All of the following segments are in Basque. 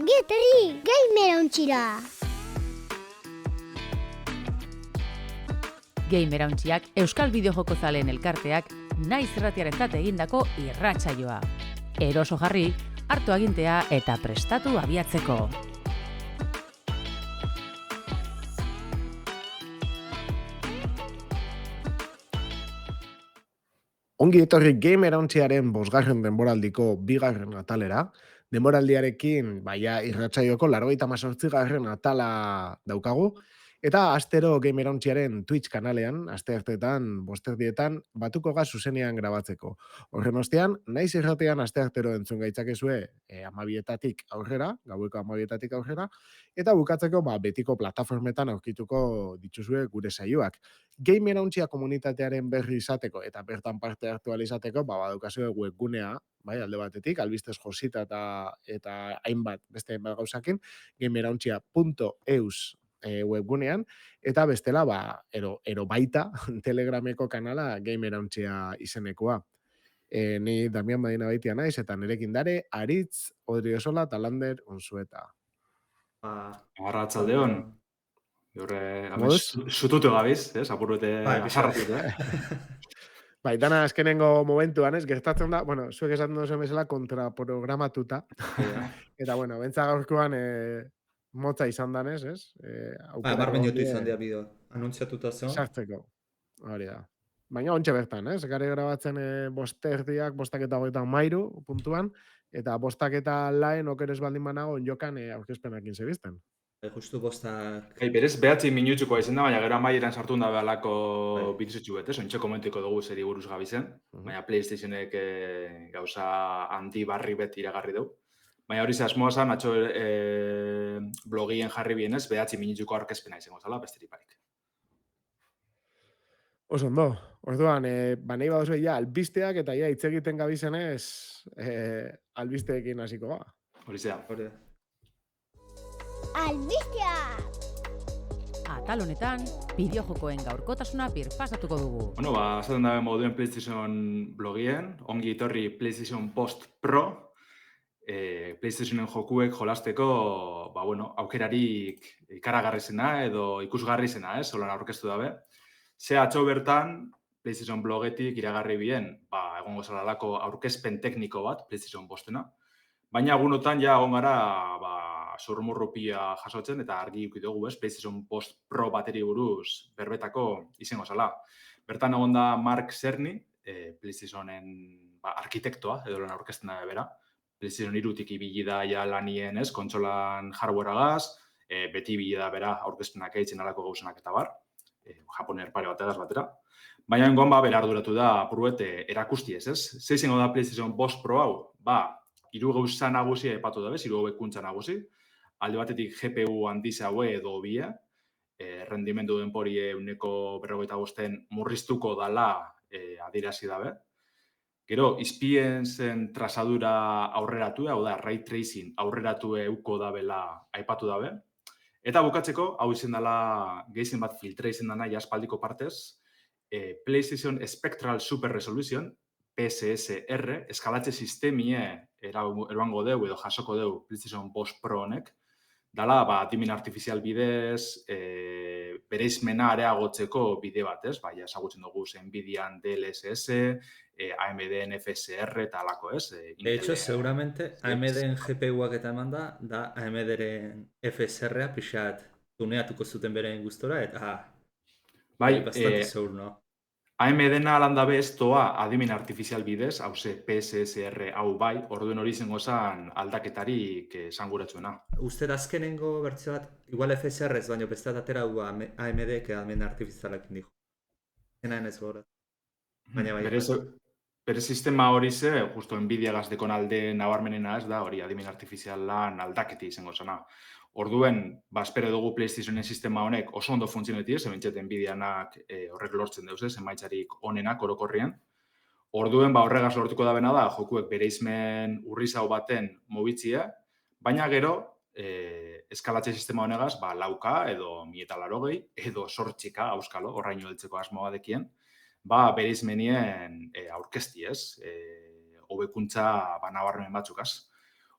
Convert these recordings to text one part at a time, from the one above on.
Ongi etorri Gamerontxira! Gamerontxiak Euskal Bideojoko zaleen elkarteak naiz irratiarentzat egindako irratsaioa. Eroso jarri, hartu agintea eta prestatu abiatzeko. Ongi etorri Gamerontxiaren 5. denboraldiko 2. atalera. Denboraldiarekin, irratsaioko 98. atala daukagu. Eta astero Gamerontxiaren Twitch kanalean, astearteetan, bosterdietan, batuko gaz zuzenean grabatzeko. Horren ostean, naiz irratean asteartero entzun gaitzakezue 12etatik aurrera, gaueko 12etatik aurrera, eta bukatzeko betiko plataformetan aurkituko dituzue gure saioak. Gamerontxia komunitatearen berri izateko eta bertan parte hartu ahal izateko, badaukazue webgunea, alde batetik, albistez josita eta hainbat, beste hainbat gauzakin, gamerontxia.eus webgunean, eta bestela, ero baita, Telegrameko kanala Gamerontxia izenekoa. Ni Damian Madina baitia naiz, eta nirekin dare, Aritz, Odriozola, Talander, Unzueta. Arratsaldeon. Horre, Moduz? sututu gabiz, apurrete bizarratute. Dana azkenengo momentuan, gertatzen da, zuek esaten duzuen bezala kontraprogramatuta. Eta, bentsa gaurkoan motza izan danez, ez? Amar minutu izan dira bideo, anuntziatuta zeon. Sartzeko, hori da. Baina ontxe bertan, ez? Gare grabatzen 5:23 puntuan, eta 5:00 okeres baldin banago onjokan aurkezpenakin zebizten. Justu 5. Berez, 9 minutukoa izan da, baina gero amaieran sartu da behalako bituzitxu bet, ontxe komentuko dugu zeri buruz gabizen, baina PlayStationek gauza handi barri bet iragarri dugu. Baina hori asmoa zen, atxo blogien jarri bienez, 9 minutuko aurkezpena izango zala, besterik barik. Oso ondo, orduan, nahi baduzu albisteak eta hitz egiten gabizenez, albisteekin hasiko ba. Hori zea. Albistea! Atal honetan, bideojokoen gaurkotasuna birpasatuko dugu. Zaten dabe moduen PlayStation blogien, ongi etorri PlayStation Post Pro, PlayStationen jokuek jolasteko, aukerarik ikaragarrizena edo ikusgarrizena, holan aurkeztu dabe. Ze atxo bertan, PlayStation blogetik iragarri bien, egongo zalalako aurkezpen tekniko bat, PlayStation Postena, baina egunotan egon gara zurrumurrupia jasotzen eta argi dugu, PlayStation Post Pro bateri buruz berbetako izango zala. Bertan egon da Mark Cerny, PlayStationen arkitektoa, edo lan aurkezten da bera. PlayStation 3-tik ibili da lanien, kontsolan hardwareagaz, beti ibili da bera aurkezpenak eitzen alako gauzenak eta bar, japoner pare bategaz batera. Baina engon bera arduratu da pruete erakusti ez. Ze izango da PlayStation Post Pro hau? 3 gauza nagusia epatu dabe, 3 hobekuntza nagusi. Alde batetik GPU handiz haue edo bie, rendimendu denporie 145 murriztuko dala adirazi dabe. Gero, izpien zen trazadura aurreratu, hau da, ray tracing aurreratu euko dabela aipatu dabe. Eta bukatzeko, hau izan dela gehien bat filtra izan dana jaspaldiko partez, PlayStation Spectral Super Resolution, PSSR, eskalatze sistemie eroango deu edo jasoko deu PlayStation Post Pro honek, dala, adimen artifizial bidez, bereizmena areagotzeko bide bat, ez? Ezagutzen dugu Nvidian DLSS, AMDen FSR eta alako, ez? De hecho, seguramente AMDen GPU-ak eta eman da AMDren FSR-a pixat tuneatuko zuten beren gustora, eta bastante seguro, no? AMDena alandabe ez toa adimen artifizial bidez, hauze PSSR hau orduen hori zengo zan aldaketarik esanguratzuena. Uste da azkenengo bertzio bat, igual FSR ez, baina bestat atera hu AMD-ek adimen artifizialak indigo. Enaen ez gora. Bere sistema hori ze, justo Nvidia gazdekon alde nabarmenena ez da, hori adimen artifizialan aldaketi izango zena. Orduen, espero dugu PlayStationen sistema honek oso ondo funtzionetik, zebentxet Nvidianak horrek lortzen deuz, emaitzarik onenak orokorrian. Orduen, horregaz lortuko da bena da, jokuek bereizmen urrizau baten mobitzia, baina gero, eskalatze sistema honegaz, 4K edo 1080 edo 8K auskalo, horraino heltzeko asmoa dekien, bereizmenien aurkezti ez, hobekuntza nabarmen batzukaz.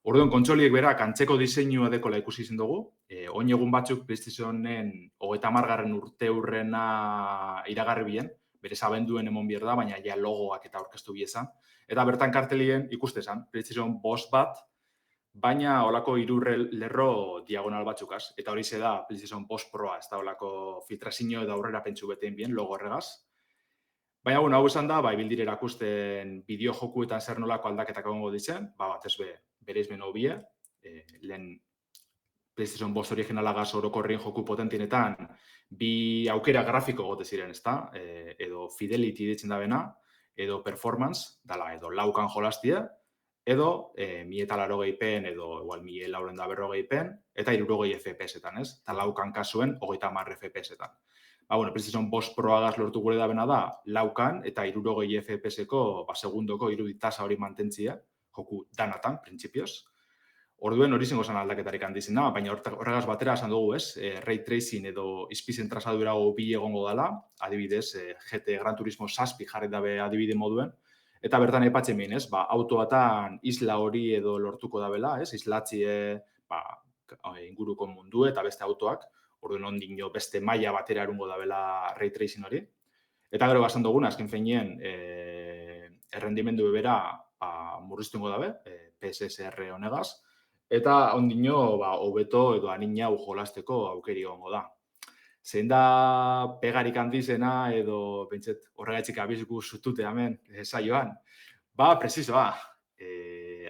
Orduan, kontsoliek berak antzeko diseinua dekola ikusi izan dugu. Oin egun batzuk PlayStationen 30. urte hurrena iragarri bien, berez abenduen emon bier da, baina ja logoak eta aurkeztu biezan. Eta bertan kartelien ikuste zan, PlayStation 5 bat, baina holako 3 lerro diagonal batzukaz. Eta hori da PlayStation 5 Proa, ez da holako filtrazio edo aurrera pentsu beten bien, logo horregaz. Baina, bueno, hau esan da, ibildir erakusten bideo jokuetan zer nolako aldaketak egongo ditzen, batez bereiz beno bie, lehen PlayStation 5 originalagaz orokorrien joku potentienetan, bi aukera grafiko gote ziren, ezta? Edo fidelity ditzen da bena, edo performance, dala, edo laukan jolastia, edo 1080p edo igual 1440p, eta 60 FPS-etan, ez? Eta laukan kasuen 30 FPS-etan. Bueno, PlayStation 5 Proagaz lortu gure da bena da, laukan eta 60 FPS-eko, segundoko iruditasa hori mantentzia, joku danatan, printzipioz. Orduen hori zengo zan aldaketarik handizena, baina horregaz batera esan dugu, ez? Ray tracing edo izpizen trazadurago bi egongo dela, adibidez, GT Gran Turismo 7 jarri dabe adibide moduen, eta bertan aipatzen behin, ez? Autoatan isla hori edo lortuko dabela, ez? Islatzie, inguruko mundu eta beste autoak, orduan ondino beste maila batera erungo dabela ray tracing hori. Eta gero esan duguna, azken feinien, errendimendu bebera murriztungo dabe, PSSR honegaz, eta ondino hobeto edo anina jolasteko aukeri egongo da. Zein da pegarik handizena edo pentset horregatik abizku zutute hemen saioan? Presizoa.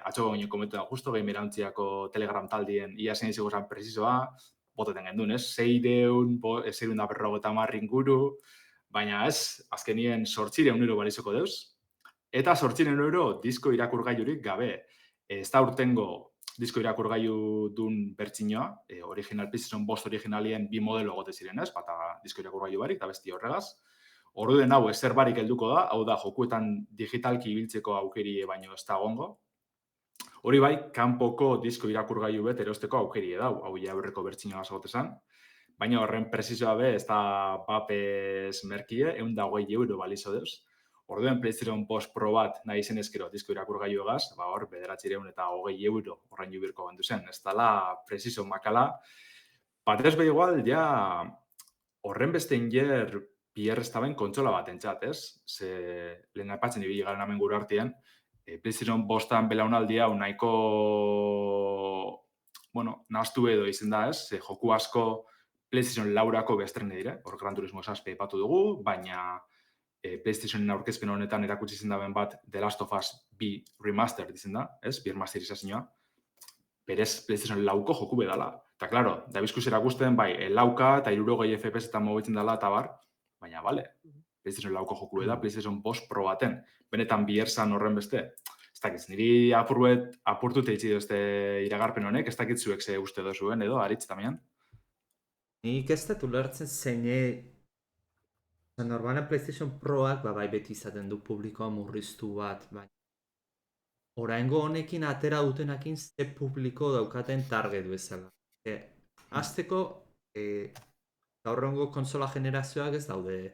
Atxo ginen komentu da justo, Gamerauntziako Telegram taldien ia zein izango zan presizoa, boteten gendun, ez? 650 inguru, baina ez, azkenien 800 euro balizoko deuz. Eta 800 euro disko irakurgailurik gabe. Ez da urtengo disko irakurgailu dun bertsinoa, original PlayStation 5 originalien bi modelo gote ziren, ez? Bata disko irakurgailu barik, eta besti horregaz. Orduen hau ezer barik helduko da, hau da jokuetan digitalki ibiltzeko aukeri baino ez da gongo. Hori bai, kanpoko disko irakurgailu bet erosteko aukeri dau, hau ja aurreko bertsinoa zagotezan. Baina horren presizoa be, ez da papez merkie, 120 euro balizo deuz. Orduen PlayStation 5 Pro bat nahi zen ezkero disko irakurgailu egaz, hor 920 euro horrein jubirko gandu zen. Ez dala presizo makala. Batez be igual, ja horren beste inger pierreztaben kontsola bat entzat, ez? Ze lehen aipatzen ibili garen hemen gure artean, PlayStation 5-tan belaunaldi hau nahiko, nahaztu edo izen da, ez? Joku asko PlayStation 4ako bestrene dire, hor Gran Turismo 7 aipatu dugu, baina PlayStationen aurkezpen honetan erakutsi zen daben bat The Last of Us 2 Remaster dizen da, ez? Bi remasterizazioa. Berez PlayStation 4ko joku bedala. Eta, klaro, da bizkus erakusten, lauka eta 60 FPS eta mobitzen dela eta bar, baina, bale, PlayStation 4ko joku da, PlayStation 5 Pro baten. Benetan bierzan horren beste. Ez dakit, niri apurtu teitzi dozte iragarpen honek, ez dakit zuek ze uste dozuen edo, aritz tamian? Nik ez dut ulertzen zeine... Normalen PlayStation Proak bai beti izaten du publikoa murriztu bat, baina oraingo honekin atera dutenakin ze publiko daukaten target bezala. Azteko, gaurrengo konsola generazioak ez daude,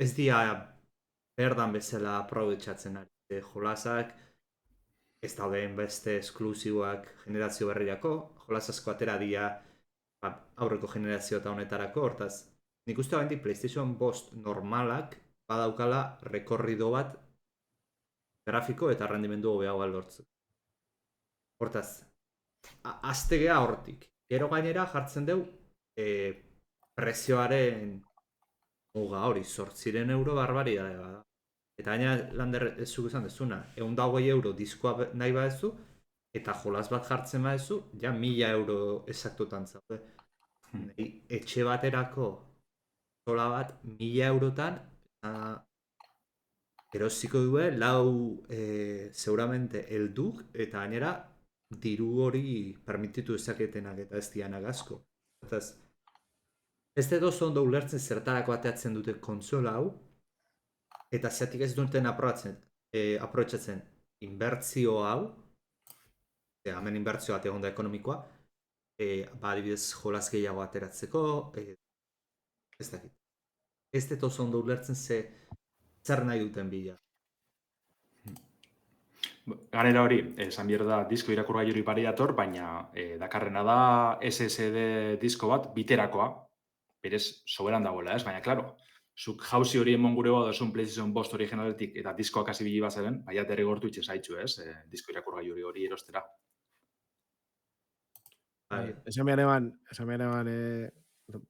ez dia berdan bezala aprobetxatzen ari. Jolasak ez dauden beste esklusiboak generazio berrirako, jolasasko atera dia aurreko generazio eta honetarako, hortaz, nik uste bendik PlayStation 5 normalak badaukala rekorrido bat grafiko eta rendimendu hobeagoa lortzen. Hortaz, aztegea hortik. Gero gainera jartzen dugu prezioaren muga hori, 800 euro barbaridade bada. Eta gaina lander ez zuk esan dezuna, 120 euro diskoa nahi badezu, eta jolas bat jartzen badezu, ja 1000 euro esaktotan zaude. Etxe baterako zola bat 1000 eurotan erosiko due lau seguramente helduk eta gainera diru hori permititu ezaketenak eta ez dianak asko. Ez dut oso ondo ulertzen zertarako ateatzen dute kontsola hau eta zeatik ez duten aprobetxatzen inbertzio hau, hemen inbertzio bat egon da ekonomikoa, adibidez jolas gehiago ateratzeko, ez dakit. Ez dut oso ondo ulertzen zer nahi duten bila. Ganera hori, esan behar da disko irakurgailuri pari dator, baina dakarrena da SSD disko bat biterakoa, berez soberan dagoela, ez? Baina, klaro, zuk jauzi hori emon gure dozun PlayStation 5 originaletik eta diskoak hasi bili bazaren, baina derrigortu itxe zaitxu, ez? Disko irakurgailuri hori erostera. Bai. Esan behar eban,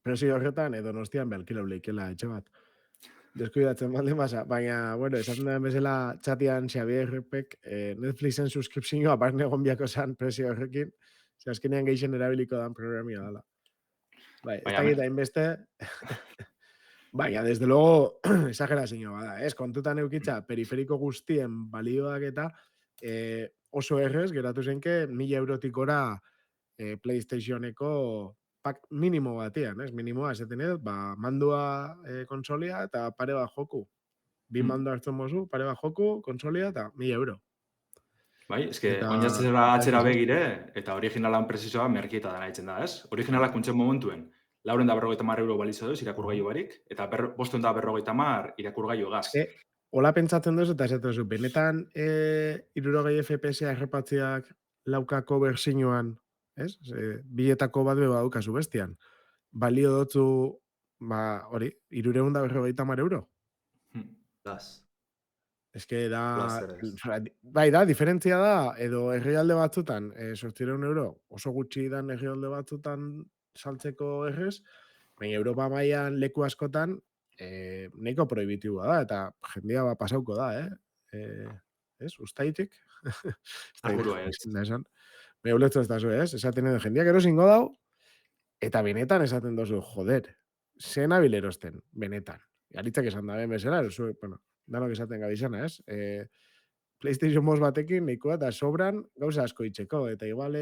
presio horretan, edo nostian belkilo leikela etxe bat. Deskuidatzen baldin basa, baina, bueno, esaten den bezala txatian Xabierrepek Netflixen suskripzioa barne egon biako zan presio horrekin, ze azkenean geixen erabiliko dan programia dela. Bai, ez Baina, dakit hainbeste, baina, desde luego, exagerazio bada, ez? Kontutan eukitza, periferiko guztien balioak eta oso errez, geratu zenke, 1.000 eurotik gora PlayStationeko pak minimo batean, ez? Minimoa, esaten edo, mandua konsolia eta pare bat joku. Bi mando hartzen mozu, pare bat joku, konsolia eta 1.000 euro. bai, eske, Eta- oinatzera eta atzera ez- begire, eta originalan presizoa merkieta dena itzen da, ez? Originalak kuntzen momentuen, 450 euro balizo duz irakurgailu barik, eta 550 irakurgailu gaz. Hola pentsatzen duzu, eta esaten duzu, benetan 60 FPS errepatziak laukako bersinuan, ez? Biletako bat beba daukazu bestian. Balio dotzu, hori, 350 euro. Las. Ez que da, Plazer bai da, diferentzia da, edo herrialde batzutan, 800 euro, oso gutxi dan herrialde batzutan saltzeko errez, baina Europa mailan leku askotan, nahiko prohibitiboa da, eta jendia pasauko da, ez? Ustaitik? Segurua ez. Da esan. Me ulertu ez da zu, ez? Esaten edo jendiak erosingo dau, eta benetan esaten dozu, joder, zen abil erosten, benetan. Garitzak esan da, bezala, bueno, danok esaten gabizana, ez? PlayStation 5 batekin nahikoa eta sobran gauza asko itxeko, eta igual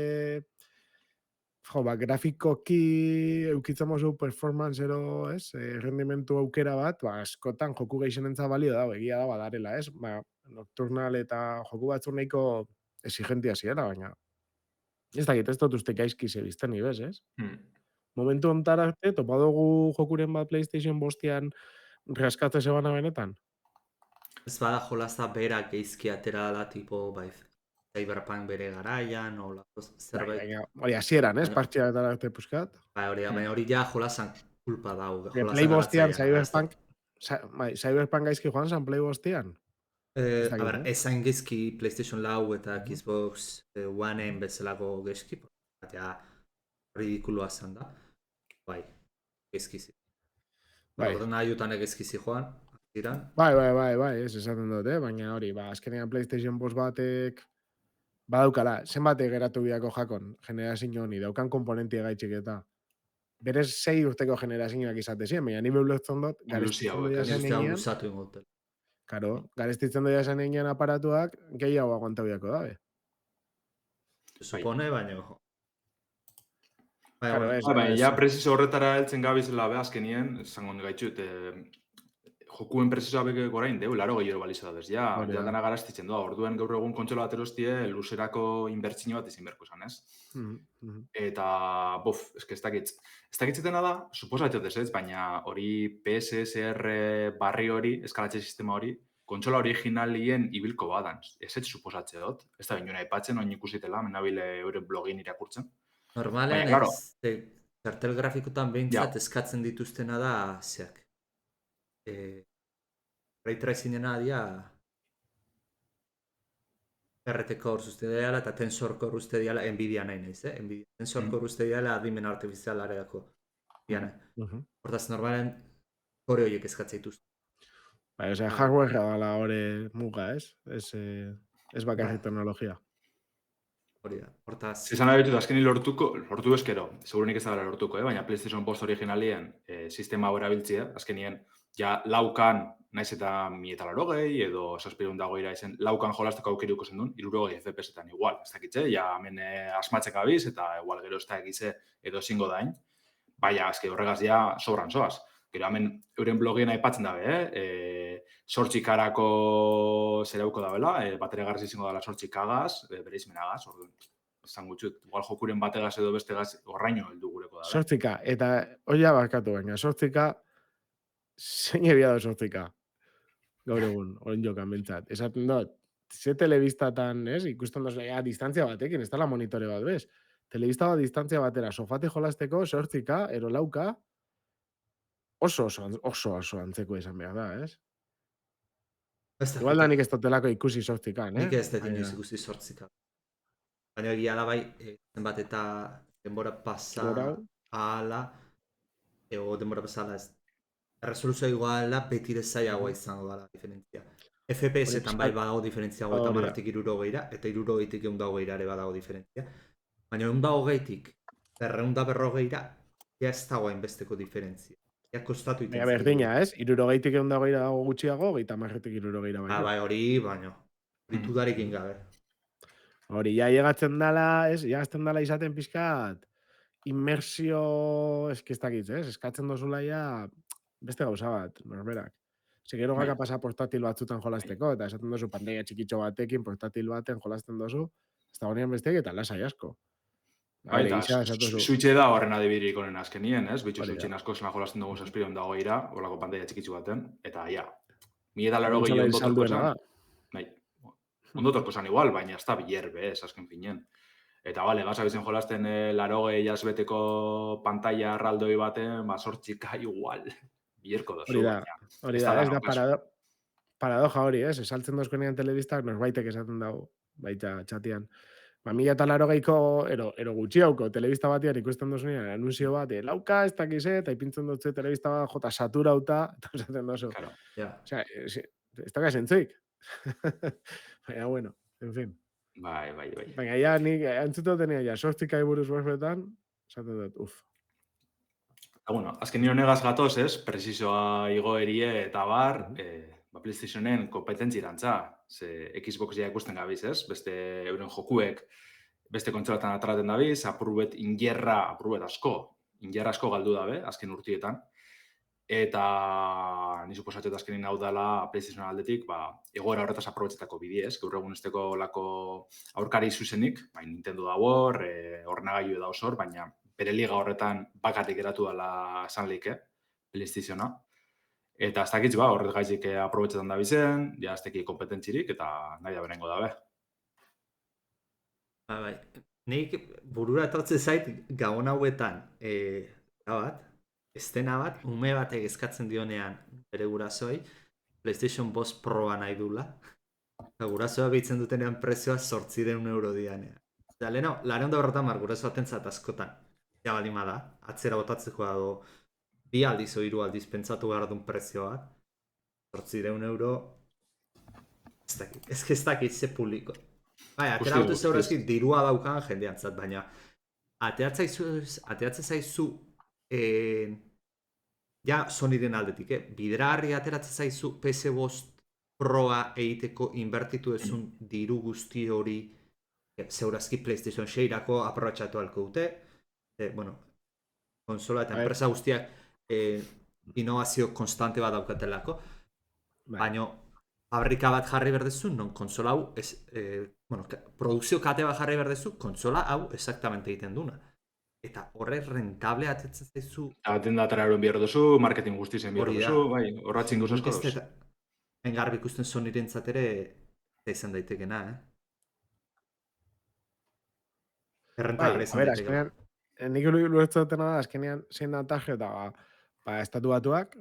grafikoki eukitzen mozu performancero, ez? Rendimentu aukera bat, askotan joku geixenentza balio da, egia da badarela, ez? Nocturnal eta joku batzuk nahiko exigentia ziela, baina ez dakit, ez dut uste gaizki zebizten ibez, ez? Momentu hontara arte, topa dugu jokuren bat PlayStation 5-tian raskatze zebana benetan? Ez bada jolazta berak geizki atera da, tipo, bai, Cyberpunk bere garaian, o zerbait. Baina, hori hasieran, ez? Baina- Partxea eta arte puskat. Bai, baina hori ja jolasan kulpa dau. Play 5-tian, Cyberpunk gaizki joan zan Play 5-tian? Ez dakit, A ber, ezain gezki PlayStation Lau eta Xbox One-en bezalako gezki, ja, ridikulua zan da. Bai, gezkizi. Bai. Orduan ahiutan egezkizi joan, ziran. Bai, ez esaten dut, baina hori, azkenean PlayStation 5 batek badaukala, zenbate geratu biako jakon, generazio honi, daukan komponentia gaitxik eta. Berez 6 urteko generazioak izate ziren, baina nire ulertzen dut, garestitzen hauek, doia ez? zen Uste hau enean, luzatu ingotel. karo, garestitzen doia zen enean aparatuak, gehiago aguantau biako dabe. Supone, baina... Bai, Claro, bueno, ez, Baina, ja presizo horretara heltzen gabizela be azkenien, esango gaitxut, jokuen presizoa beke gorain deu, 80 euro balizo da bez, ja Hori da. dana garastitzen doa, orduen gaur egun kontsola bat erostie, luzerako inbertsio bat ezin berko esan, ez? Eta, eske ez dakitzetena da, suposatzet ez, baina hori PSSR barri hori, eskalatze sistema hori, kontsola originalien ibilko badan. Ez suposatze dut, ez da binuna aipatzen, oin ikusitela, menabile euren blogin irakurtzen. normalen Baina, claro. kartel grafikotan behintzat Ja. eskatzen dituztena da, zeak. Ray tracingena dia RT Core uste diala eta Tensor Core uste diala Nvidia nahi naiz, Nvidia. Tensor Core uste diala adimen artifizialareako. Hortaz, normalen core horiek eskatzen dituzte. Bai, osea, hardwarea dala hori muga, ez? Ez bakarrik teknologia. Hori da. Hortaz, Esan nahi ditut, azkeni lortu eskero, segurunik ez da lortuko, baina PlayStation 5 originalien sistema hau erabiltzea, azkenien, ja laukan, naiz eta 1080 edo 720 izen, laukan jolasteko aukeruko zen duen, 60 FPS-etan igual, ez dakitze, ja hemen asmatzek abiz, eta igual gero ez da egize edo zingo dain, baina azke horregaz ja sobran zoaz. Gero hemen euren blogien aipatzen dabe, sortxikarako zerauko dabela, batere garriz izango dela sortxikagaz, bere izmenagaz, orduan, esan gutxut, igual jokuren bategaz edo bestegaz horraino heldu gureko dabe. Sortzika, eta hoia barkatu baina, sortzika, zein ebia da sortzika? Gaur egun, orain jokan bentsat. Esaten dut, ze telebistatan, ez? Ikusten dozu, distantzia batekin, ez dela monitore bat, bez? Telebista bat distantzia batera, sofate jolasteko, 8K, ero 4K, oso antzeko izan behar da, ez? Ez dakit, Igual da nik ez dotelako ikusi 8K, nik ez dut Baina- inoiz ikusi 8K. Baina egia da bai, zenbat eta denbora pasa Denbora. ahala, denbora pasa ahala ez. Resoluzioa iguala beti ere zailagoa izango dela diferentzia. FPS-etan Hori bai pixkat- badago diferentzia Hori da. 30tik 60ra, eta 60tik 120ra ere badago diferentzia. Baina 120tik 240ra, ja ez dago hainbesteko diferentzia. Ja kostatu iten Baina berdina, ez? 60tik 120 dago gutxiago, 30tik 60 baino. Bai, hori, baino. Hori dudarekin gabe. Hori, ja llegatzen dala, ez? Llegatzen dala izaten pixkat inmersio eskiztakitz, ez? Eskatzen dozula ja beste gauza bat, norberak. Gero Bai. gaka pasa portatil batzutan jolasteko, eta esaten dozu pantalla txikitxo batekin, portatil baten jolasten dozu, ez da honean besteak eta lasai asko. Bai, eta gisa esatu zu. Switche da horren adibirik honen azkenien, ez? Bitxu Hori da. Switchen asko zena jolasten dugu 720ra, holako pantalla txikitsu baten, eta ja, 1080 Konsola ondo torko salduena esan. da. Bai, ondo torko esan igual, baina ez da bilerbe, ez, azken finen. Eta bale, gaza bizen jolasten 80 jasbeteko pantalla erraldoi baten, 8K igual, bilerko dozu. Hori da, baina hori ez da, ez dana da okazu. paradoja hori, ez? Esaltzen dozkoenean telebistak norbaitek esaten dago, baita txatian. 1080ko, ero gutxiauko, telebista batian ikusten dozunean, anunzio bat, lauka, ez dakiz, eta ipintzen dutze telebista bat, jota saturauta, eta esaten dozu. Claro. Ja. Osea, ez da sentzuik. Baina, bueno, en fin. Bai. Baina, ja, nik antzuto tenia, ja, 8K buruz bosbetan, esaten dut, uf. Eta, bueno, azken nire honegaz gatoz, ez? Presizoa igoerie eta bar, PlayStationen kompetentzirantza. Ze Xbox ja ikusten gabiz, ez? Beste euren jokuek, beste kontsolatan atraten dabiz, apurubet asko galdu dabe, azken urtietan. Eta ni suposatxet azkenin hau dela PlayStation aldetik, egoera horretaz aprobetxetako bidez, gaur egun esteko lako aurkari zuzenik, Nintendo da hor, ordenagailu da osor, baina bere liga horretan bakarrik geratu dela esan leike, PlayStationa. Eta ez dakitz, horret gaizik aprobetxetan da bizen, ja ez teki kompetentzirik, eta nahi da berengo dabe. Bai. Nik burura etortzen zait gabon hauetan, estena bat, ume batek eskatzen dionean bere gurasoi, PlayStation 5 Proa nahi dula. Eta gurasoa behitzen dutenean prezioa 800 euro dianean. Eta leheno, 250 gurasoa tentzat askotan. Ja balima da, atzera botatzeko dago 2 aldiz o 3 aldiz pentsatu behar duen prezio bat. 800 euro, ez dakit ze publiko. Bai, atera dut zeurazki dirua daukan jendeantzat, baina ateatzen zaizu ja Sonyren aldetik, bideragarri ateratzen zaizu PS5 Proa egiteko inbertitu ezun diru guzti hori zeurazki PlayStation 6-rako aprobetxatu halko dute. Konsola eta enpresa guztiak innovazio konstante bat daukatelako, baina fabrika bat jarri berdezu, non konsola hau, produkzio kate bat jarri berdezu, konsola hau exactamente egiten duna. Eta horrek rentable atetzen zaizu. Aten da atararoen behar duzu, marketing guztien behar duzu, horratzen guztien asko. Engarbi ikusten Sonyrentzat ere izan daitekena, Errentable izan daitekena. Nik luertzu dutena da, azkenean zein da tajio eta estatu batuak,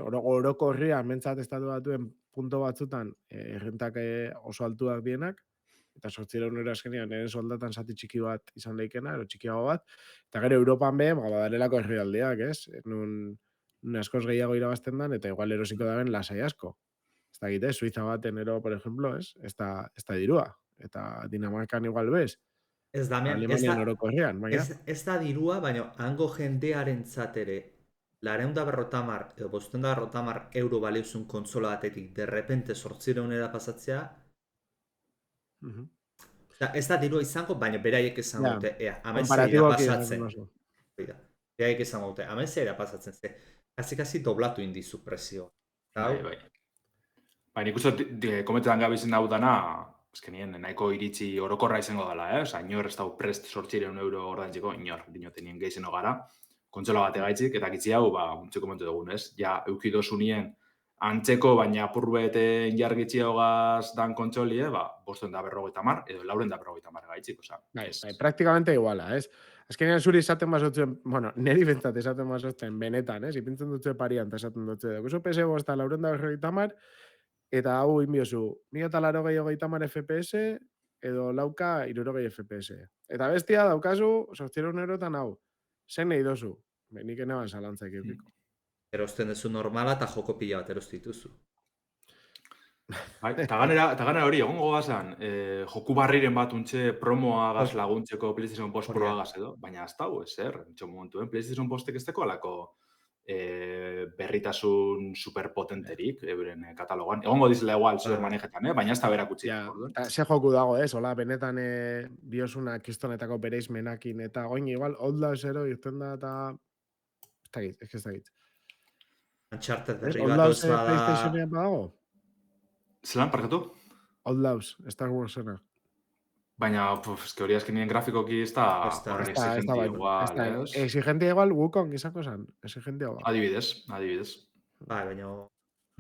oroko horrian mentzat estatu batuen punto batzutan errentak oso altuak dienak, eta 800 euro azkenean eren soldatan zati txiki bat izan leikena, ero txikiago bat, eta gero Europan be, badarelako herrialdeak, nun askoz gehiago irabazten dan, eta igual erosiko daben lasai asko. Ez da gite, Suiza baten ero, por ejemplo, ez da dirua, eta Dinamarkan igual bez, Ez da, Alemanian oroko herrian, baina. Ez da dirua, baina hango jendearen ere 250 edo 550 euro baliozun kontsola batetik derrepente 800 pasatzea. Ez da dirua izango, baina beraiek esan dute, amezera pasatzen. Beraiek esan dute, amezera pasatzen, kasi doblatu indizu prezioa. Bai, nik uste kometetan gabizen hau dana, azkenien nahiko iritzi orokorra izango dela, inor ez dau prest 800 euro ordaintzeko, inor, dinotenien geizeno gara, kontsola bate gaitzik, eta gitzi hau, untxeko momentu dugun, ja, eukidozu nien antzeko, baina apurbet injargitxiagaz dan kontsolie, ba, 550 edo 450 gaitxik, oza. Bai, praktikamente iguala, ez? Azkenean zuri esaten bazotzen, bueno, neri bentsat esaten bazotzen benetan, ez? Ipintzen dutze parian, eta esaten dutze, guzu PS bosta 450 eta hau inbiozu, 1080 FPS edo lauka 60 FPS. Eta bestia daukazu, 800 eurotan hau. Zen nahi dozu. Nik eneban zalantzaik eukiko. Erosten duzu normala eta joko pila bat erostituzu. Bai, eta ganera hori, egongo gazan, joku barriren bat untxe promoagaz laguntzeko PlayStation Post Hori da. Proagaz edo, baina ez dago ezer, entxo momentuen, PlayStation Postek ez deko alako berritasun superpotenterik euren katalogan. Egongo dizela igual zuer manejetan, baina ez da berakutzi. Ja, eta ze joku dago, ez? Hola, benetan biosuna kristonetako bereizmenakin, eta goin igual, Old Zero irten da, eta... Ez dakit. Uncharted Ez, berri Old bat Laus ez bada... PlayStationean badago? Zelan, parkatu? Old Laus, Star Warsena. Baina, eske hori azkenien grafikoki ez da Ez da, horren ez da, exigente igual, ez? Exigentia igual Wukong izango zen. Exigentia igual. Adibidez. Bai, baina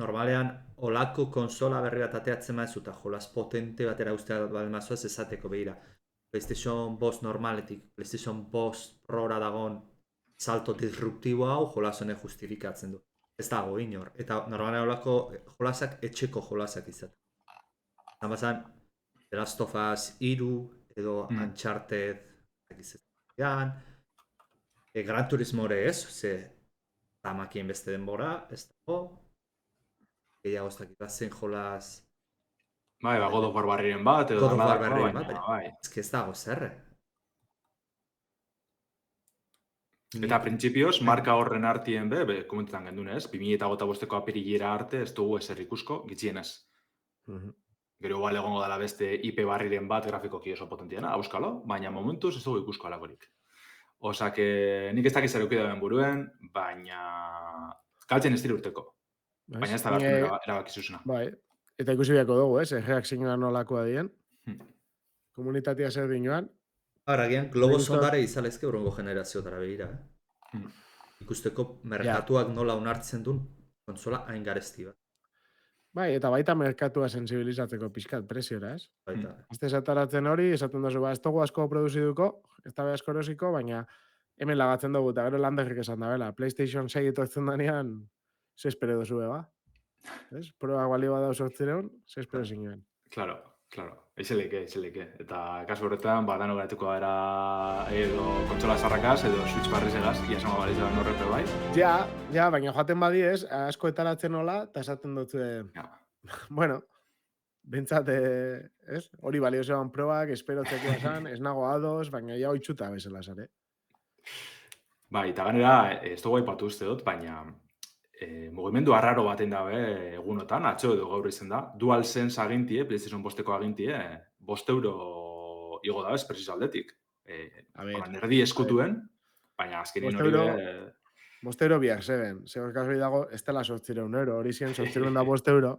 normalean olako konsola berri bat ateatzen maizu eta jolas potente batera ustea baldin mazoaz esateko behira. PlayStation 5 normaletik, PlayStation 5 Prora dagon salto disruptibo hau jolas honek justifikatzen du. Ez dago inor. Eta normalean olako jolasak etxeko jolasak izaten. Zamazan, The Last of Us 3 edo Uncharted egizetan. Gran Turismo ere ez, ze tamakien beste denbora, ez dago. Gehiago ez dakit zen jolas... Bai, God of War barriren bat, edo God of War danadako, berri bat, bai. ez dago zerre. Eta printzipioz, marka horren artien komentetan gendun ez, 2025ko apirilera arte ez dugu ezer ikusko, gitxienez. Gero igual egongo dela beste IP barriren bat grafikoki oso potentiena, auskalo, baina momentuz ez dugu ikusko alakorik. Osak, nik ez dakiz eruki daben buruen, baina galtzen ez dira urteko. Baina ez da behartu erabakizuzena. Bai, eta ikusi beharko dugu, ez? Reakzioa nolakoa dien. Komunitatea zer dinoan. Agian, globo sondare izalezke urrengo generaziotara behira. Ikusteko merkatuak nola onartzen duen konsola hain garesti bat. Bai, eta baita merkatua sensibilizatzeko pixkat presiora, ez? Baita. Ez esataratzen hori, esaten duzu, ez dugu asko produziduko, ez da asko erosiko, baina hemen lagatzen dugu, eta gero landerrik esan da, bela, PlayStation 6 etortzen danean, ze espero duzu, ba? Ez? Proba bali bada sortzireun, ze espero zinuen. Claro. Eixeleke. Eta kasu horretan, dano garatuko gara edo kontsola zarrakaz, edo Switch barrizegaz, ia sama baliza horrepe bai. Ja, baina joaten badi ez, asko etaratzen nola, eta esaten dut, bueno, bentsat, ez? Hori balio zeban probak, espero txeko esan, ez nago ados, baina ja oitzuta bezala zare. Bai, eta ganera, ez dugu aipatu uste dut, baina mugimendu arraro baten dabe egunotan, atxo edo gaur izen da, DualSense agintie, PlayStation 5eko agintie, 5 euro igo da bez, presizo aldetik. Nerdi eskutuen, baina azkenin hori 5 euro biak zeben. Zegoen kasoi dago, ez dela 800 euro, hori zien 800 da 5 euro.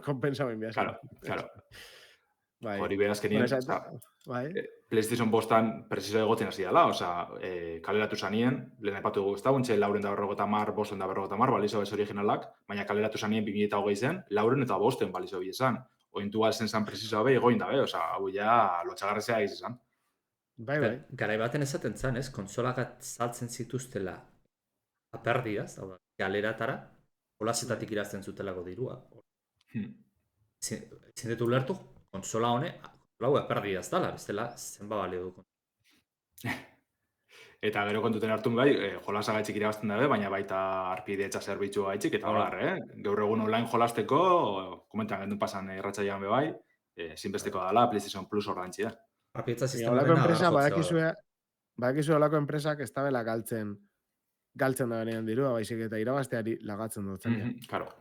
Kompensa bain biaz. Claro. Bai. Hori berazkenien, PlayStation 5-tan presizo egotzen hasi dela, kaleratu zanien, lehen aipatu dugu ez da, guntxe 450, 550, balizo bez originalak, baina kaleratu zanien 2020 zen, 450 balizo bi esan. Ointu galtzen zan presizo abe, egoin dabe, hau ja lotxagarrezea izan. Bai. Garai baten esaten zan, ez, konsolak saltzen zituztela aperdiaz, galeratara, olazetatik irazten zutelako dirua. Zindetu lertu, konsola hone, lau aperdiaz dala, bestela zenba balio du. Eta gero kontuten hartun bai, jolasa gaitxik irabazten dabe, baina baita arpidetza zerbitzua gaitxik, eta holar, gaur egun online jolasteko, komentan gendun pasan irratxaian be bai, zinbesteko dala, PlayStation Plus ordantxia. Arpidetza sistemaren agarrajotzea. Badakizu olako enpresak ez dabela galtzen da benean dirua, baizik eta irabazteari lagatzen dutzen. Claro.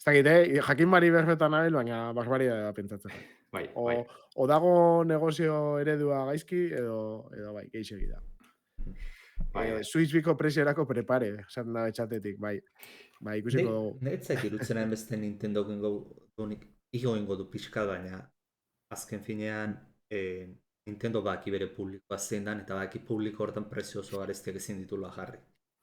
Ez dakit, jakin bari berbetan nabil, baina barbaria da pentsatzen. Bai. O dago negozio eredua gaizki, edo bai, geixegi da. Switch biko presiorako prepare, esaten da betxatetik, bai. Bai, ikusiko dugu. Netzak irutzen beste Nintendo igo ingo du pixka, baina azken finean Nintendo baki bere publikoa zein dan, eta baki publiko hortan prezio oso garestiak ezin ditula jarri.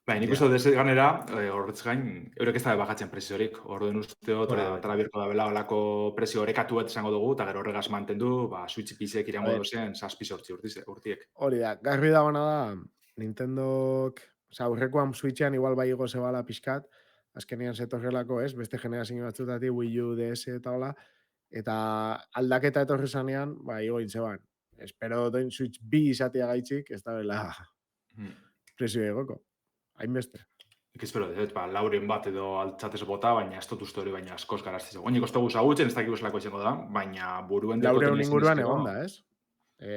Nik uste dut ganera, horretz gain, eurek ez da bagatzen preziorik. Orduen usteot, atara birko da bela olako prezio orekatu bat izango dugu, eta gero horregaz mantendu, Switch bizek irango dozen, 7-8 urtiek. Hori da, garbi dagoena da, Nintendok, aurrekoan Switchean igual bai igo zebala pixkat, azkenean zetorrelako, ez? Beste generazio batzutatik, Wii U, DS eta hola, eta aldaketa etorri zanean, igo intzeban. Espero doin Switch 2 izatea gaitzik, ez da bela prezio egoko. Hainbeste. Nik espero dut, lauren bat edo altzatez bota, baina ez dut uste hori, baina askoz garaztiz. Oinik osto guzagutzen, ez dakik bezalako izango da, baina buruen dekoten laureun inguruan egon da, ez?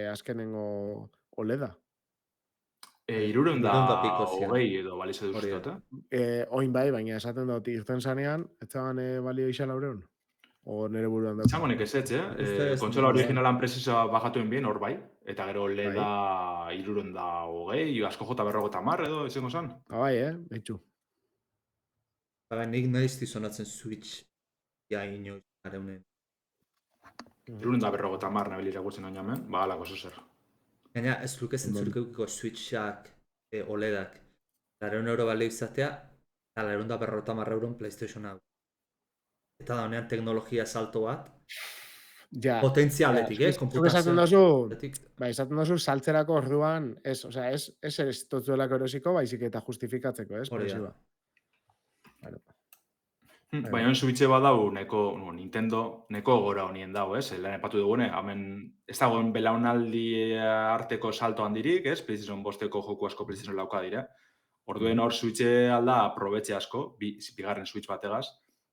Azkenengo OLEDa. 320 edo balize duztot, Oin bai, baina esaten dut, irten zanean, ez zaban balio isa laureun? O nire buruan dut? Izango nek ez, kontsola originalan prezioa bajatuen bien, hor bai, eta gero LEDa 320, asko jota 50 edo, izango zan? Bai, behitxu. Nik nahiz dizonatzen Switch ja inoiz gareunen. 350 nabili irakurtzen oinamen, alako zozer. Gaina, ez luke zentzurikeko Switchak, OLEDak, €100 balio izatea, eta €150 PlayStation hau. Eta da honean teknologia salto bat, potentzialetik, komputazio. Esaten dozu, saltzerako orduan, ez totzuelako erosiko, baizik eta justifikatzeko, ez? Hori da. Baina Switche badau, Nintendo neko gora honien dago, ez? Lan epatu dugune, hemen ez dagoen belaunaldi arteko salto handirik, ez? PlayStation 5eko joku asko PlayStation 4 dire. Orduen hor Switche alda probetxe asko, bigarren Switch bategaz.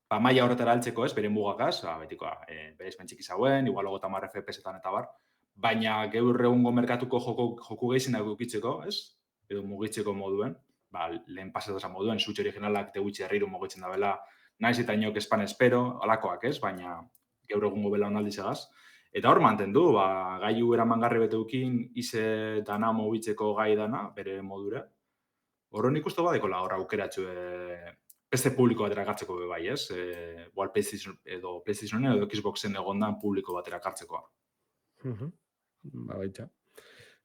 Maila horretara altzeko, ez? Beren mugakaz, betikoa, berez mentxiki zauen, igual 30 FPS-etan eta bar. Baina gaur egungo merkatuko joku gehienak ukitzeko, ez? Edo mugitzeko moduen, lehen pasetazan moduen, Switch originalak The Witcher 3 mugitzen da bela, naiz eta inok espan espero, alakoak ez, baina gaur egungo belaunaldi segaz. Eta hor mantendu, gailu eramangarri beteukin, ize dana mugitzeko gai dana, bere modure. Horren ikustu badekola hor aukeratxu beste publiko batera kartzeko bai, ez? Igual PlayStation edo Xboxen egondan publiko batera kartzekoa. Baitza.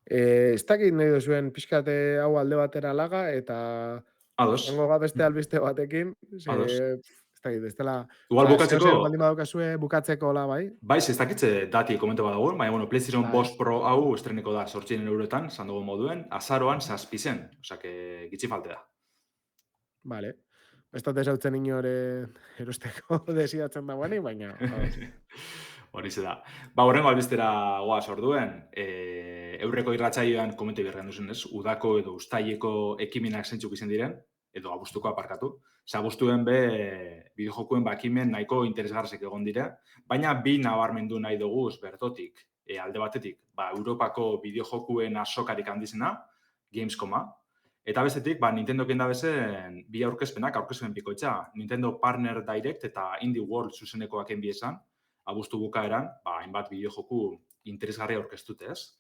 Ez dakit nahi duzuen pixkate hau alde batera laga, eta ongo beste albiste batekin, ez dela... Igual bukatzeko... Baldin badokazue bukatzeko la, bai? Baiz, ez dakitze dati komente badagoen, baina, PlayStation 5 Pro hau estreniko da 8€, zandugu moduen, azaroan 7 osea, gitzi falte da. Vale. Ez dut ezautzen inore erosteko desidatzen dagoenik, baina... Hori ze da. Horrengo albistera goaz orduen, eurreko irratsaioan komente berrean duzen, ez? Udako edo ustaileko ekimenak zentzuk izan diren, edo abuztuko aparkatu. Abuztuen bideojokuen ekimen nahiko interesgarrezek egon dira, baina bi nabarmendu nahi dugu bertotik, alde batetik, Europako bideojokuen azokarik handizena, Gamescoma, eta bestetik, Nintendo kenda bezen bi aurkezpen bikoitza, Nintendo Partner Direct eta Indie World zuzenekoak enbiesan, abuztu bukaeran, hainbat bideojoku interesgarria aurkeztute, ez?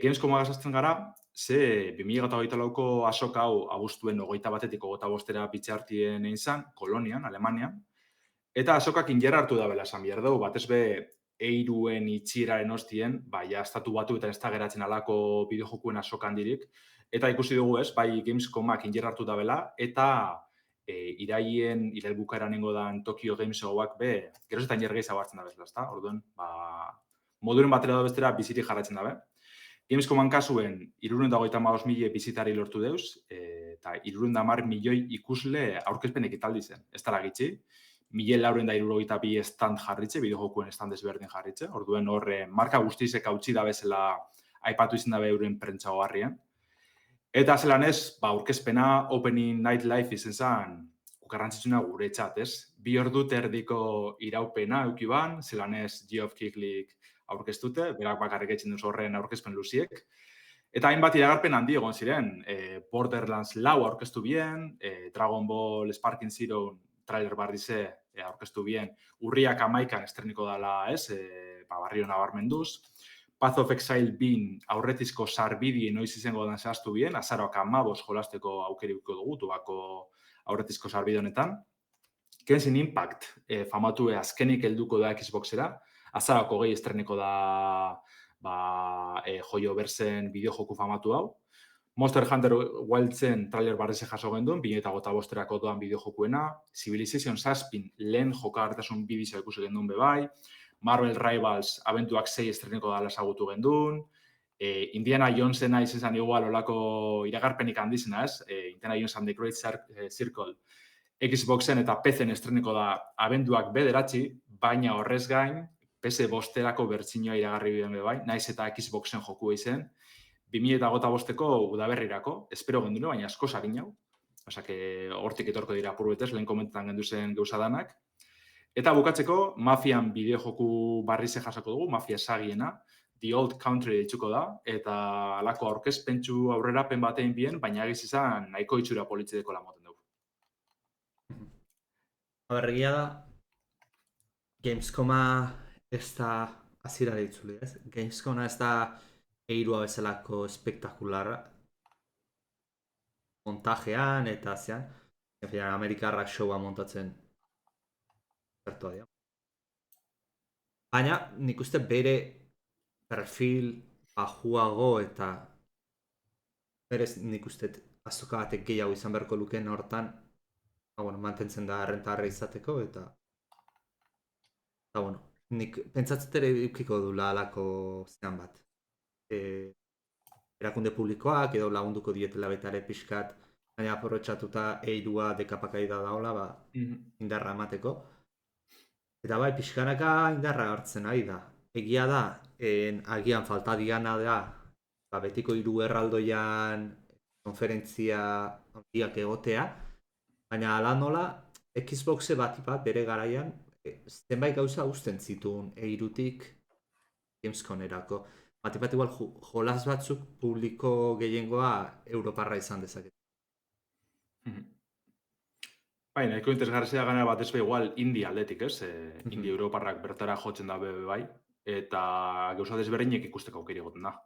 Gamescoma gazazten gara, ze 2024ko azoka hau abuztuen 21-etik 25-era bitxartien egin zan, Kolonian, Alemanian, eta azokak ingerra hartu da bela esan behar dugu, batez be eiruen itxieraren ostien, estatu batu eta ez da geratzen alako bideojokuen azokan dirik, eta ikusi dugu ez, Gamescomak ingerra hartu da bela, eta iraien bukaeran nengo dan Tokyo Games Show-ak geroz eta ingergei zabartzen da bezala, ezta? Orduan, moduren batera da bestera bizirik jarratzen da, Gamescoman kasuen 325.000 bizitari lortu deuz, eta 310 milioi ikusle aurkezpen ekitaldi zen. Ez dara gitxi, 1.462 stand jarritze, bideojokuen stand ezberdin jarritze, orduen horre marka guztizek hautsi da bezala aipatu izan dabe euren prentsago harrian. Eta zelan ez, aurkezpena Opening Night Live izen zen, garrantzitsuna guretzat, ez? 2 ordu terdiko iraupena eukiban, zelan ez Geoff Keighley aurkeztute, berak bakarrik etxin duz horren aurkezpen luziek. Eta hainbat iragarpen handi egon ziren, Borderlands 4 aurkeztu bien, Dragon Ball Sparking Zero trailer barrize aurkeztu bien, urriak 11an estreniko dela, ez? Barrio nabarmenduz. Path of Exile 2 aurretizko sarbidi noiz izango dan zehaztu bien, azaroak 15 jolasteko aukeriko dugu, tubako aurretizko sarbide honetan. Genshin Impact famatu azkenik helduko da Xboxera, azarako gehi estreniko da Joio Bersen bideojoku famatu hau. Monster Hunter Wildsen trailer barrize jaso genduen, 2025erako doan bideojokuena, Civilization 7 lehen jokagarritasun bidizia ikusi genduen bebai, Marvel Rivals abentuak 6 estreneko dala esagutu genduen, Indiana Jonesena izan igual olako iragarpenik handizena, ez? Indiana Jones and the Great Circle Xboxen eta PCen estreneko da abenduak bederatzi, baina horrez gain, PS bosterako bertzinioa iragarri bidean bebai, naiz eta Xboxen jokua izen, 2025ko udaberrirako, espero gendune, baina asko sarin hau. Osea, hortik etorko dira apur betez, lehen komentetan gendu zen gauza danak. Eta bukatzeko, Mafian bideojoku barrize jasako dugu, Mafia sagiena, The Old Country ditzuko da, eta alako aurkezpentsu aurrerapen batein bien, baina egiz izan nahiko itxura politzideko lamoten dugu. Egia da, Gamescoma ez da azira ditzuli, ez? Gamescoma ez da eirua bezalako espektakularra montajean eta zean, Amerikarrak showa montatzen zertua dira. Baina nik uste bere perfil bajuago eta berez nik uste azoka batek gehiago izan beharko lukeen hortan mantentzen da errentarra izateko eta nik pentsatzet ere edukiko dula alako zean bat. Erakunde publikoak edo lagunduko dietela betare pixkat, baina aprobetxatuta eirua dekapakaida daola, indarra emateko. Eta bai, pixkanaka indarra hartzen ari da. Egia da, agian falta diana da, betiko hiru erraldoian konferentzia handiak egotea, baina ala nola, Xboxe bat bere garaian, zenbait gauza uzten zituen eirutik Gamescomerako. Bat igual jolas batzuk publiko gehiengoa Europarra izan dezaket. Bai, nahiko interesgarria gana bat ez igual indie aldetik, ez? Indie Europarrak bertara jotzen da bai, eta gauza desberdinek ikusteko aukeri egoten da.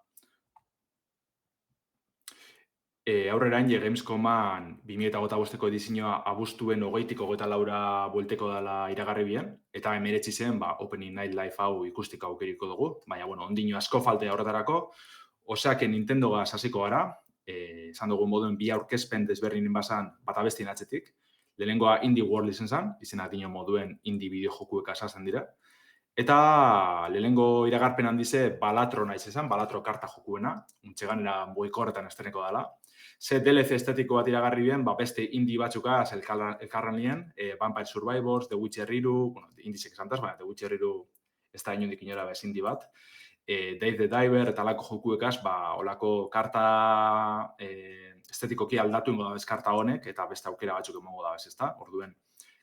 Aurrera hain Gamescoman 2025ko edizioa abuztuen 20tik 24 buelteko dela iragarri bien, eta emeretzi zen Opening Night Live hau ikustiko aukeriko dugu, baina ondino asko faltea horretarako, oseak Nintendoga hasiko gara, esan dugun moduen bi aurkezpen desberdinen bazan bat abestien atzetik, lehenengoa Indie World izan zen, izena dino moduen indie bideojokuek asazen dira, eta lehenengo iragarpen handize Balatro naiz esan, Balatro karta jokuena, untxeganera boiko horretan estreneko dela, ze DLC estetiko bat iragarri bien, beste indie batzukaz elkarran lien, Vampire Survivors, The Witcher 3, indizek esantaz, baina The Witcher 3 ez da inondik inora bez indie bat, Dave the Diver eta alako jokuekaz, olako karta estetikoki aldatu ingo da bez karta honek, eta beste aukera batzuk emongo da bez, ezta? Orduen,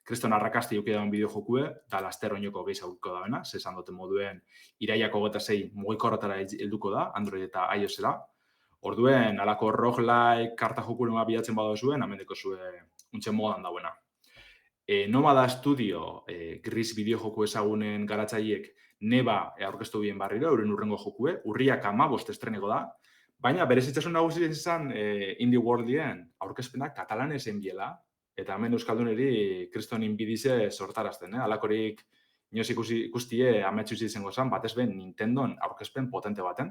kriston arrakasti juki dauen bideo jokue, da laster oinoko gehi zaukiko da bena, zesan duten moduen iraiako 26 mugiko horretara helduko da, Android eta iOS-era. Orduen, alako roguelike karta jokulema bilatzen bado zuen, amendeko zuen untxe modan dauena. Nomada Studio, gris bideo joku ezagunen garatzaiek neba aurkeztu bien barriro, euren urrengo jokue, urriak 15 estreneko da, baina berezitasun nagusi izan Indie Worldien aurkezpenak katalanesen biela, eta hemen euskalduneri kristonin bidize sortarazten, alakorik inoz ikustie ametsu izango zen, batez ben Nintendon aurkezpen potente baten.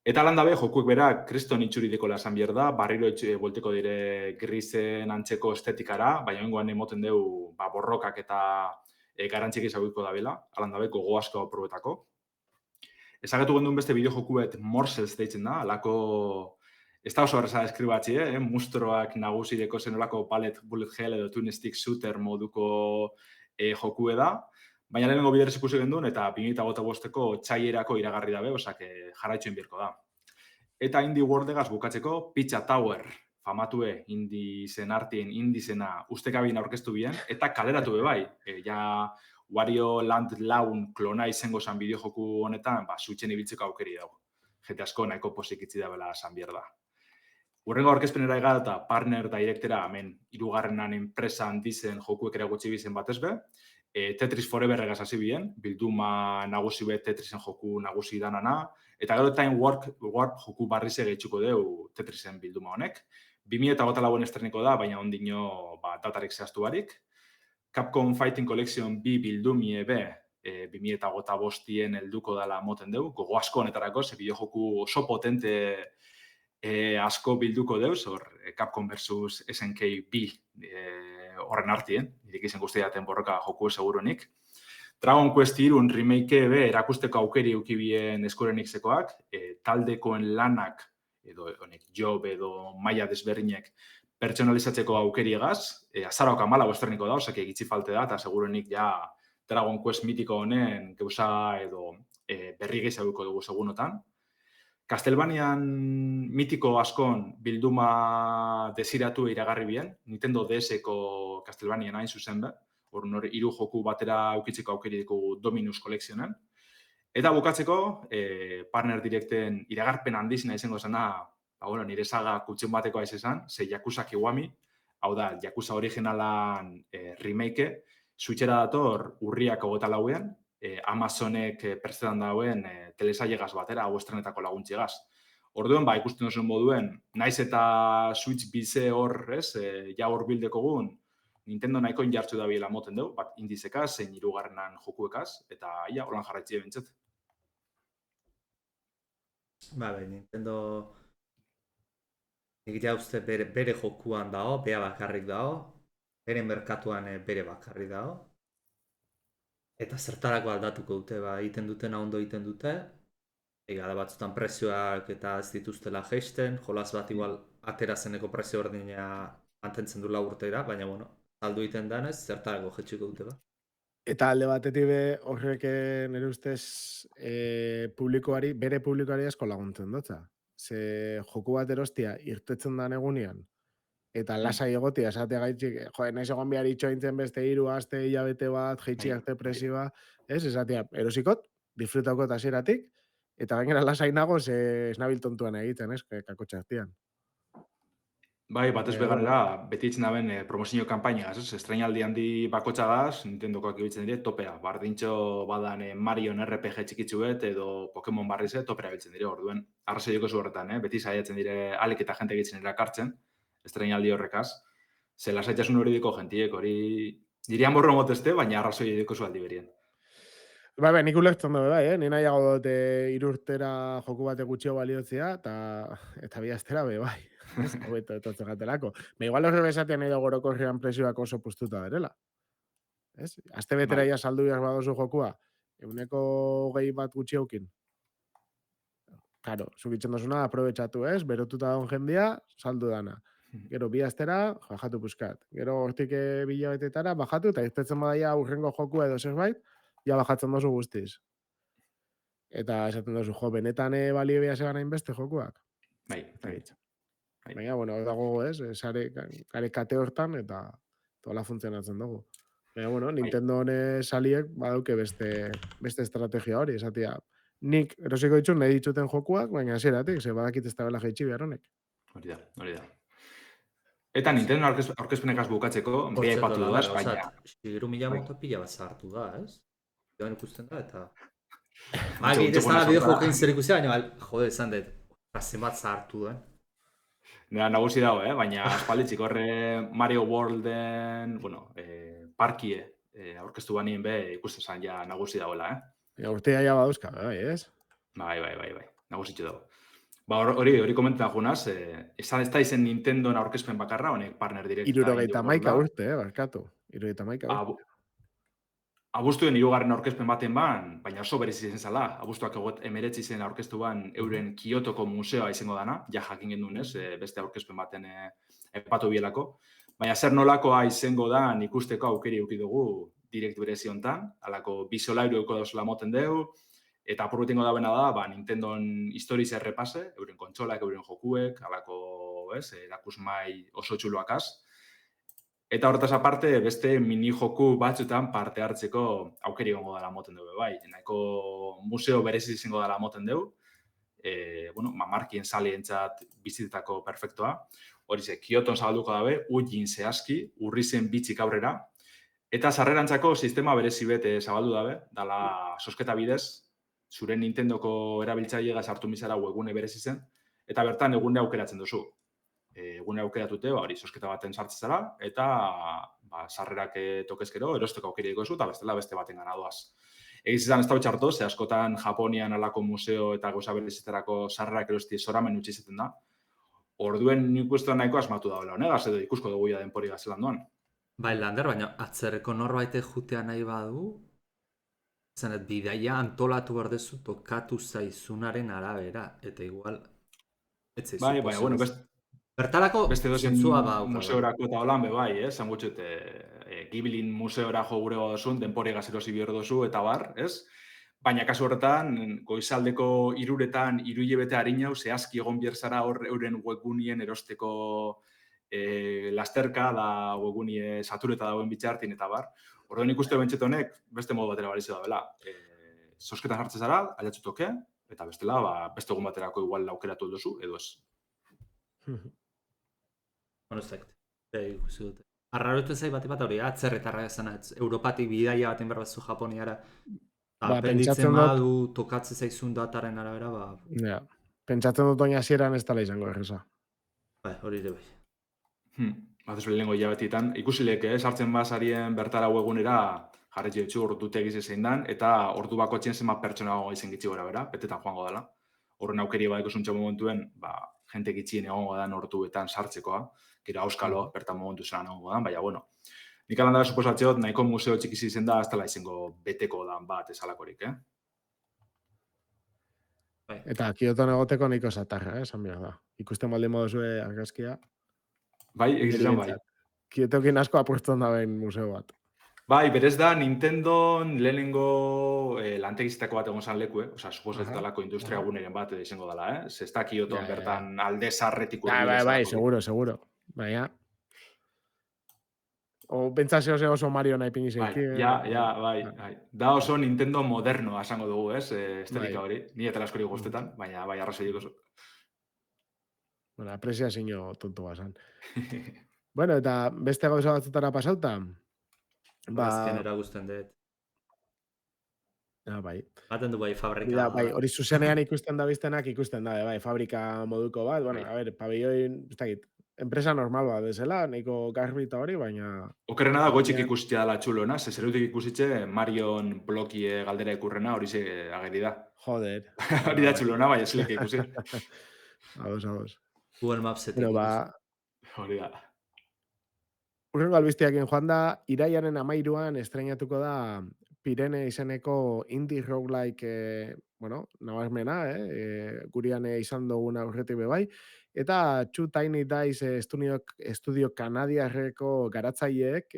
Eta lan dabe, jokuek berak kriston itxuri dekola esan bier da, barriro bolteko dire grisen antzeko estetikara, baina hengoan emoten deu borrokak eta garantzik izaguiko da bela, alan dabe, gogo asko aprobetako. Ezagetu genduen beste bideo jokuet Morsels deitzen da, alako, ez da oso horreza eskribatzi, mustroak nagusi deko zen olako bullet hell edo twin stick shooter moduko jokue da, baina lehenengo biderez ikusi genduen eta 2025ko txaierako iragarri dabe, osak jarraitzuen birko da. Eta Indie Worldegaz bukatzeko Pizza Tower, famatue indizen artien indizena ustekabin aurkeztu bien, eta kaleratu bai. Ja Wario Land laun klona izango zan bideojoku honetan, suitzen ibiltzeko aukeri dago. Jete asko nahiko posik itzi da bela zan bier da. Urrengo aurkezpenera egat eta partner directera, hemen, hirugarrenan enpresa handizen jokuek eragutzi bizen batez be, Tetris Forever egaz hasi bien, bilduma nagusi be Tetrisen joku nagusi danana, eta gero Time Warp joku barrize gehitzuko deu Tetrisen bilduma honek. 2024 estreneko da, baina ondino datarik zehaztu barik. Capcom Fighting Collection bi bildumie be 2025 helduko dela moten deu, gogo asko honetarako, ze bideo joku oso potente asko bilduko deuz, hor Capcom versus SNK bi horren artien, irik izen guztiaten borroka joku segurunik. Dragon Quest 3 remake be erakusteko aukeri ukibien Square-Enixekoak, taldekoen lanak edo honek job edo maila desberdinek pertsonalizatzeko aukeriegaz, azaroak 14 estreniko da, osake gitxi falte da, eta seguruenik ja Dragon Quest mitiko honen gauza edo berri gehiago dugu segunotan. Castlevanian mitiko askon bilduma desiratu iragarri bien, Nintendo DS-eko Castlevanian hain zuzen be, hor hiru joku batera aukitzeko aukeri ditugu Dominus Collectionen. Eta bukatzeko, partner directen iragarpen handizena izango zena, nire saga kutxen bateko aiz esan, ze Yakuza Kiwami, hau da, Yakuza originalan remake, Switchera dator urriak 24ean, Amazonek prestetan dauen telesailegaz batera, hau estrenetako laguntziegaz. Orduen, ikusten duzuen moduen, naiz eta Switch bize hor, ja hor bildekogun, Nintendo nahiko injartzu da biela moten dugu, bat indizekaz, zein hirugarrenan jokuekaz, eta holan jarraitzi bentzet. Nintendo egitea uste bere jokuan dago, bea bakarrik dago, bere merkatuan bere bakarrik dago, eta zertarako aldatuko dute, egiten dutena ondo egiten dute, da batzutan prezioak eta ez dituztela geisten, jolas bat igual atera zeneko prezio ordina mantentzen du 4 urtera, baina saldu egiten danez, zertarako jetxiko dute ba. Eta alde batetik horrek nire ustez bere publikoari asko laguntzen dutza. Ze joku bat erostia irtetzen dan egunean, eta lasai egotia esatea gaitxik, naiz egon behar itxointzen beste 3 aste, hilabete bat, jeitsi arte presioa, esatea erosikot, disfrutakot hasieratik, eta gainera lasai nago, ze esnabil tontuan egiten, kakotxa artean. Bai, batez beganera, beti itzen daben promozio kampainagaz, estrainaldi handi bakotxa gaz, Nintendokoak ibiltzen dire, topea. Bardintxo badan Marion RPG txikitzuet edo Pokemon barrize, topera ibiltzen dire, orduen. Arrazoi joko zu horretan, beti saiatzen dire alik eta jente egitzen erakartzen, estrainaldi horrekaz. Ze lasaitasun hori diko jentiek, hori dirian borro moteste, baina arrazoi joko zu aldi berien. Nik ulertzen dugu, ni nahiago dut 3 urtera joku bate gutxio baliotzea, eta bi astera bai. Hobeto etotzen gatelako. Igual horre bezatean nahi dago orokorrean presioak oso puztuta berela. Aste betera ja saldu behar badozu jokua, 120 bat gutxi aukin. Karo, zukitzen dozuna, aprobetxatu, berotuta daun jendia, saldu dana. Gero, 2 astera, bajatu puskat. Gero, hortik 2 hilabetetara, bajatu, eta irtetzen badaia urrengo jokua edo zerbait, ja bajatzen dozu guztiz. Eta esaten dozu, benetan balio behar zegan hainbeste jokuak. Bai. Baina, dago, gare kate hortan, eta tola funtzionatzen dugu. Baina, Nintendo saliek badauke beste estrategia hori, esatia. Nik erosiko ditut nahi dituten jokuak, baina hasieratik, ze badakit ez da bela jaitsi behar honek. Hori da. Eta Nintendo aurkezpenekaz bukatzeko, beha ipatu dudaz, baina... Shigeru Miyamoto pila bat zahartu da, Joan ikusten da, eta... Agit ez da bideojokoen zer ikusia, baina, esan dut, zenbat zahartu duen. Nagusi dago, baina aspalditzik horre Mario Worlden, parkie aurkeztu banien ikusten zan ja nagusi dagoela, Urtea ja baduzka, ez? Bai, nagusitxu dago. Hori komentan junaz, ez da izen Nintendoen aurkezpen bakarra, honek partner direct. 71 urte, barkatu. 71 urte. Abuztuen 3. aurkezpen baten ban, baina oso berez izen zala. Abuztuak 19 zen aurkeztu ban euren Kiotoko museoa izango dana, ja jakin gendun beste aurkezpen baten epatu bielako. Baina zer nolakoa izango da ikusteko aukeri eduki dugu direkt berezi hontan, alako bisolairu euko dauzela moten dugu, eta apurretengo da bena da, Nintendon historiz errepase, euren kontsolak, euren jokuek, alako, erakusmai oso txuloakaz. Eta horretaz aparte, beste mini joku batzutan parte hartzeko aukeri gongo dela moten dugu, bai. Nahiko museo berezi izango dela moten dugu, markien salientzat bizitetako perfektoa. Hori ze, Kioton zabalduko dabe, ullin zehazki, urrizen bitxik aurrera, eta sarrerantzako sistema berezi bete zabaldu dabe, dala sosketa bidez, zure Nintendoko erabiltzaileega sartu mizara webgune berezi zen, eta bertan egune aukeratzen duzu. Egune aukeratute, hori sosketa baten sartzen zara, eta sarrerak tokezkero, erosteko aukeriko zu, eta bestela beste baten gana doaz. Egiz izan ez da txarto, ze askotan Japonian alako museo eta gauza berezitarako sarrerak erosti soramen utzi izaten da. Orduen nik uste nahiko asmatu dagoela honegaz, edo ikusko dugu ja denpori gazelan doan. Bai, Lander, baina atzerreko norbaitek jutea nahi badu, zenet bidaia antolatu behar dezu tokatu zaizunaren arabera, eta igual, ez zaizu Bai, baina, bueno, bertarako beste dozen zentzua badauka, bai. museorako eta holan be bai, esan gutxet, Gibilin museora jo gure dozun, denpori gazerosi bihar dozu, eta bar, ez? Baina kasu horretan, goizaldeko 3etan, 3 hilabete harinau, zehazki egon bierzara hor euren webgunien erosteko lasterka da webgunie satureta dagoen bitxartin eta bar. Orduan ikuste bentset honek, beste modu batera balizu da bela. Zosketan jartzen zara, aiatzu toke, eta bestela, beste egun baterako igual aukeratu duzu, edo ez. Bueno, ez dakit, ikusi dute. Arrarotu zai bat hori, atzerretarra ezana, Europatik bidaia baten berbazu Japoniara, aprenditzen badu, tokatzen zaizun dataren arabera, Ja, pentsatzen dut oina hasieran ez dela izango erreza. Bai, hori ere bai. Batezu lehenengo hilabetietan, ikusilek, sartzen bazarien bertara webgunera, jarretxe etxu ordute egize zein dan, eta ordu bako txien zenbat pertsona gogo izen gitxi gora bera, betetan joango dela. Horren aukeri badeko zuntxe momentuen, jente gitxien egongo dan orduetan sartzekoa, gero auskalo, bertan momentu zelan egongo dan, baina, bueno. Nik alandara suposatzeot, nahiko museo txikizi izen da, ez dela izango beteko dan bat ezalakorik, Bai. Eta Kioton egoteko nahiko zatarra, esan behar da. Ikusten baldin moduzue argazkia. Bai, egizizan bai. Kiotokin asko apueston da behin museo bat. Bai, berez da, Nintendo lehenengo lantegizitako bat egon zan leku, Osa, suposatzen industria guneren bat izango dela, Ez da Kioton bertan alde zarretiko. Bai, seguro. Baina, o bentsazio oso Mario nahi pingi zeiki. Bai. Da oso Nintendo moderno asango dugu, estetika hori. Ni eta askori guztetan, baina bai arrazoiek oso. Bueno, apreziazio tonto bazan. Bueno, eta beste gauza batzutara pasauta. Azkenera guztien dut. Bai. Baten du bai fabrika. Bai, hori zuzenean ikusten da biztenak ikusten da, bai, fabrika moduko bat. Bueno, a ver, pabelloin, ez dakit, enpresa normal bat bezala, nahiko garbi eta hori, baina... Okerrena da goitxik ikusitxe dala txulona, zerutik ikusitxe Marion blokie galdera ikurrena hori ze ageri da. Joder. Hori da txulona, bai, esilek ikusi. Ados. Google Mapsetik ikusi. Hori da. Urrengo albiztiakin joan da, iraiaren 13an estrenatuko da Pirene izeneko indie roguelike, nabazmena, gurian izan duguna aurretik bebai, eta Two Tiny Dice estudio kanadiarreko garatzaileek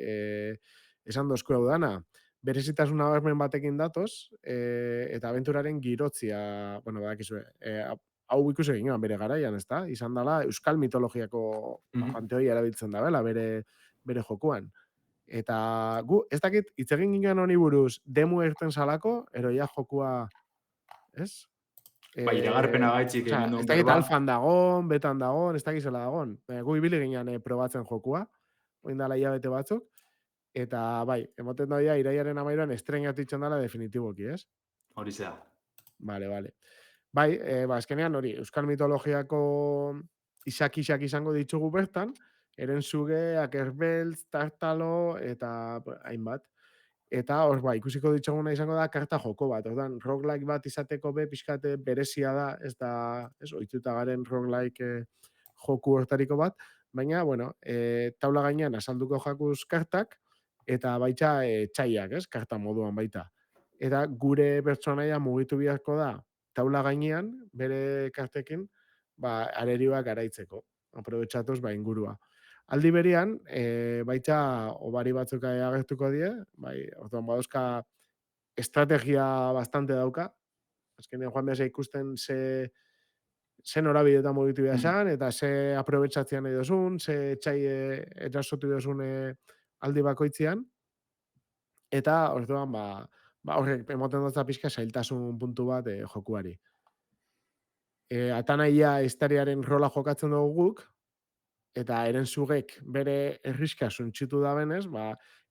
esan dozko dana. Berezitasun nabazmen batekin datoz, eta abenturaren girotzia, badakizue, hau ikusi egin bere garaian, ezta? Izan dela euskal mitologiako panteoi erabiltzen da bela, bere jokuan. Eta gu, ez dakit, hitz egin ginen honi buruz, demo erten salako, eroia jokua, ez? Iragarpena gaitxik egin duen. Ez dakit alfan dagon, betan dagon, ez dakit zela dagon. Gu ibili ginen probatzen jokua, oindala hilabete batzuk, eta bai, emoten doia, iraiaren 13an estrenatu itzen dela definitiboki, ez? Hori zea. Vale. Bai, azkenean hori, euskal mitologiako isak izango ditugu bertan, Erenzuge, Akerbeltz, Tartalo, eta hainbat. Eta hor, ikusiko dituguna izango da karta joko bat. Ordan roguelike bat izateko pixkate berezia da, ez da, ohituta garen roguelike joku hortariko bat, baina, taula gainean azalduko jakuz kartak, eta baita txaiak, karta moduan baita. Eta gure pertsonaia mugitu biharko da, taula gainean, bere kartekin, arerioak garaitzeko. Aprobetxatuz, ingurua. Aldi berian, baita obari batzuk agertuko die, orduan baduzka estrategia bastante dauka. Azkenean joan behar ikusten ze norabidetan mugitu behar eta ze aprobetxatzean nahi dozun, ze txai erasotu dozun aldi bakoitzean. Eta orduan, horrek emoten dutza pixka zailtasun puntu bat jokuari. Atanaia historiaren rola jokatzen dugu guk, eta Erenzugek bere erriska suntxitu da benez,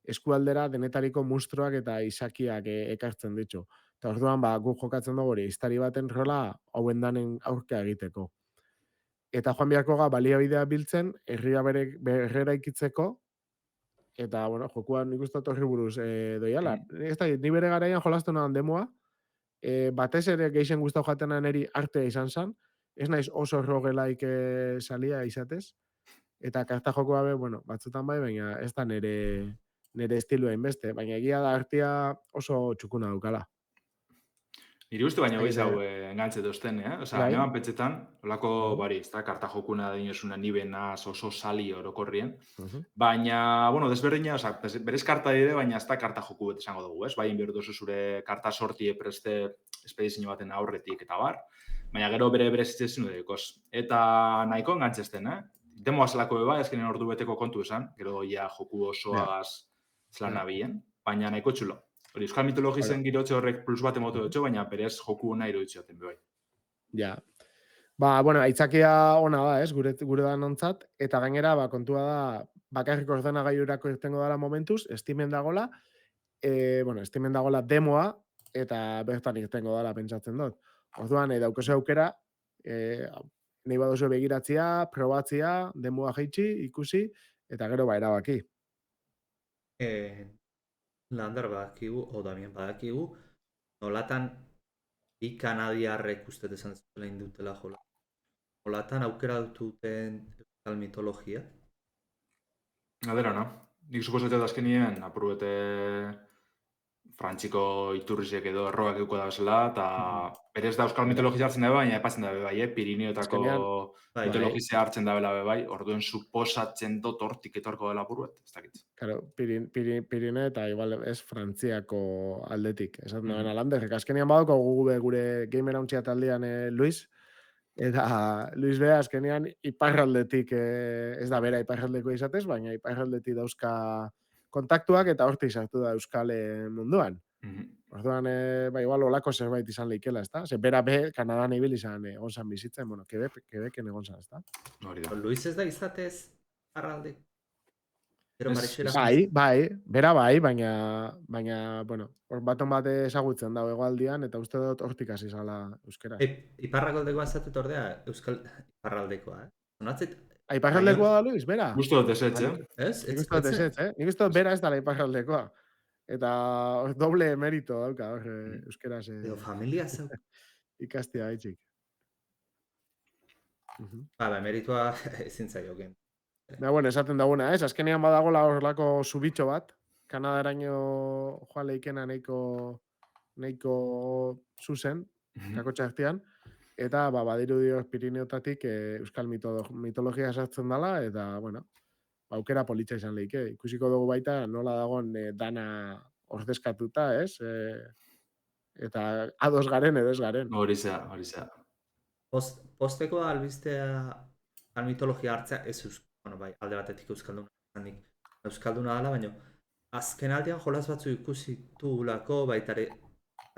eskualdera denetariko mustruak eta izakiak ekartzen ditu. Eta orduan, guk jokatzen dugu hori, histari baten rola hauen danen aurka egiteko. Eta joan biharko baliabidea biltzen, herria berrera ikitzeko, eta, jokuan ikustat horri buruz doiala. Ez da, ni bere garaian jolastu nahan demoa, batez ere geixen guztau jatena neri artea izan zen, ez naiz oso roguelike salia izatez, eta karta jokoa be, bueno, batzutan bai, baina ez da nere estiloa inbeste, baina egia da artia oso txukuna daukala. Nire uste baina Zakit, goiz hau engantze dozten, Osea, bai. neban petxetan, olako, bari, ez da, karta jokuna da inosuna nibenaz oso sali orokorrien, baina, bueno, desberdina, osea, berez karta dire, baina ez da karta joku bet esango dugu, ez? Bai, inberdu zure karta sortie preste espedizio baten aurretik eta bar, baina gero bere zitzen dudekoz. Eta nahiko engantzezten, Demoa zelako beba, ezkenen ordu beteko kontu esan, gero ja joku osoagaz zelan nabien, baina nahiko txulo. Hori, euskal mitologizen girotxe horrek plus bat emotu dutxo, baina berez joku nahi iruditxoten bai. Ja. Ba, bueno, aitzakia ona da, ez, gure da nontzat, eta gainera, ba, kontua da, bakarrik ordenagailurako irtengo dela momentuz, Steamen dagola, Steamen dagola demoa, eta bertan irtengo dela pentsatzen dut. Orduan, daukose aukera, nahi baduzu begiratzia, probatzia, demoa jaitsi, ikusi, eta gero ba erabaki. Lander badakigu, o Damien badakigu, nolatan bi kanadiarrek uste esan zutela indutela jola. Nolatan aukera duten euskal mitologia? Adera, no? Nik suposatzen da azkenien, apurubete frantxiko iturrizek edo erroak euko da bezala, eta berez da euskal mitologia hartzen da baina epatzen da bai, Pirineotako mitologia hartzen da bela bai, orduen suposatzen dut hortik etorko dela apuruet, ez dakit. Claro, Pirine eta igual ez Frantziako aldetik. Esaten da Landerrek. Azkenean badauko gure Gamer Hauntzia taldean Luis, eta Luis Bea azkenean iparraldetik, ez da bera iparraldeko izatez, baina iparraldetik dauzka kontaktuak eta hortik sartu da euskal munduan. Orduan, ba, igual olako zerbait izan leikela, ez da? Ze bera Kanadan ibil izan egon zan bizitzen, bueno, Quebeken egon zan, ez da? Luis ez da izatez iparraldeko? Bai, bera bai, baina, bueno, baton bat ezagutzen dago hegoaldian, eta uste dut hortik hasi zala euskera. Iparraldekoa zatut ordea, euskal iparraldekoa, Zonatzet? Iparraldekoa da, Luis, bera? Gusto dut ezetz, Nik uste dut ezetz, Nik uste dut bera ez dala iparraldekoa. Eta doble merito dauka, euskera ze... Ego familia zau. Ikastia haitxik. Ba, meritua ezin zaioken. Ba, bueno, esaten daguna, ez? Azkenean badagola horrelako subitxo bat, Kanadaraino joan leikena nahiko zuzen, kakotxa artean, eta badiru dio Pirineotatik euskal mitologia sartzen dela, eta, bueno, aukera politxa izan leike. Ikusiko dugu baita nola dagoen dana ordezkatuta, ez? Eta ados garen edo ez garen. Hori zea. Posteko albistea mitologia hartzea ez bueno, bai, alde batetik euskalduna dela, baina azken aldean jolaz batzu ikusi dugulako, baitare,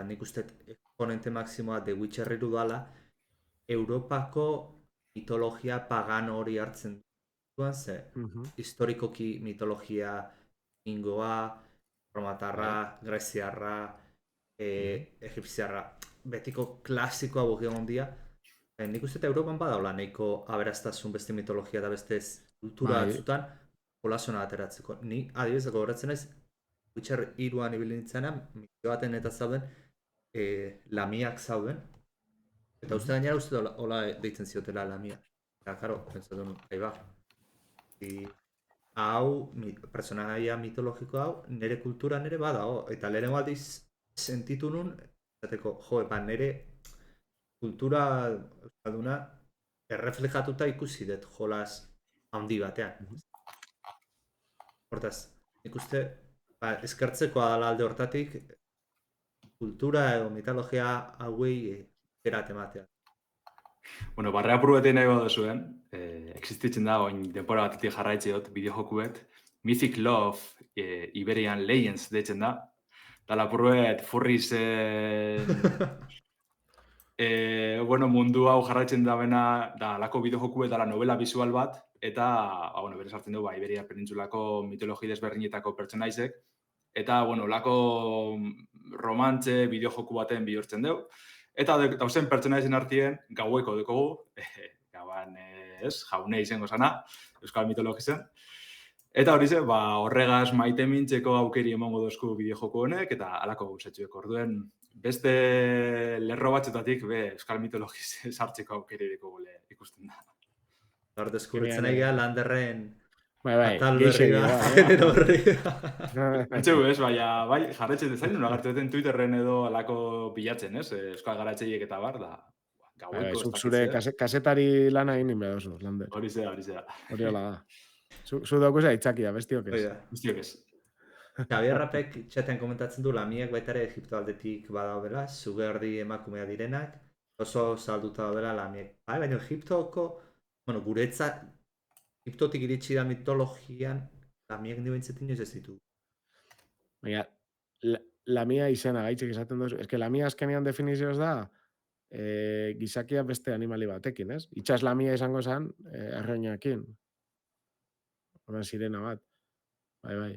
nik uste exponente maksimoa The Witcher dala, Europako mitologia pagano hori hartzen duan, ze historikoki mitologia ingoa, romatarra, greziarra, egipziarra, betiko klasikoa bugion ondia, nik uste eta Europan badaula nahiko aberaztasun beste mitologia da beste kultura batzutan jolasona ateratzeko. Ni adibidezako horretzen naiz, Witcher 3an ibili nintzena, mitio baten eta zauden, lamiak zauden, eta uste gainera uste hola deitzen ziotela lamiak. Eta, karo, pentsatu nun, ba. Hau, personaia mitologiko hau, nire kultura nire badago, eta lehenengo aldiz sentitu nun, zateko, nire kultura euskalduna erreflejatuta ikusi dut jolas handi batean. Hortaz, nik uste eskertzekoa dela alde hortatik kultura edo mitologia hauei eratematea. Bueno, barrea purubeten nahi baduzuen, existitzen da, oin denpora batetik jarraitze dut, bideojokuet, Mythic Love Iberian Legends deitzen da, eta lapurruet furrizen bueno, mundu hau jarraitzen da bena, da lako bideojokuet dala novela visual bat, eta, bueno, berez hartzen dugu, Iberia penintsulako mitologi desberdinetako pertsonaizek, eta, bueno, lako romantze bideojoku baten bihurtzen dugu, eta dauzen pertsonaizen artien gaueko dukogu, gauan jaune izango zana, euskal mitologizen, eta hori ze, horregaz maite mintzeko aukeri emongo dozku bideojoku honek, eta alako gauzatxuek orduen, beste lerro batzutatik euskal mitologiz sartzeko aukeririk ikusten da. Hor deskubritzen Genial, nahi gara Landerren Bai, atal geixegi, berri bat, bai, genero berri bat. Entzeu, baina, bai, jarretzen dezain, nola gartzen Twitterren edo alako bilatzen, euskal garatzeiek eta bar, da, gaueko zuk zure kasetari lana egin behar duzu, Lander. Hori zera. Hori hola da. Zu daukuz aitzakia, bestiok ez. Hoi da. Guztiok ez. Javier Rapek txatean komentatzen du lamiak baita ere Egipto aldetik badaudela, zugerdi emakumea direnak, oso salduta daudela lamiek. Bai, baina Egiptoko, guretzat, Egiptotik iritsi da mitologian, lamiek nire bintzetin inoiz ez ditu. Baina, lamia izena gaitxik esaten duzu. Ez que lamia azkenean definizioz da, gizakia beste animali batekin, ez? Itxas lamia izango zen, arroinakin. Horan sirena bat. Bai.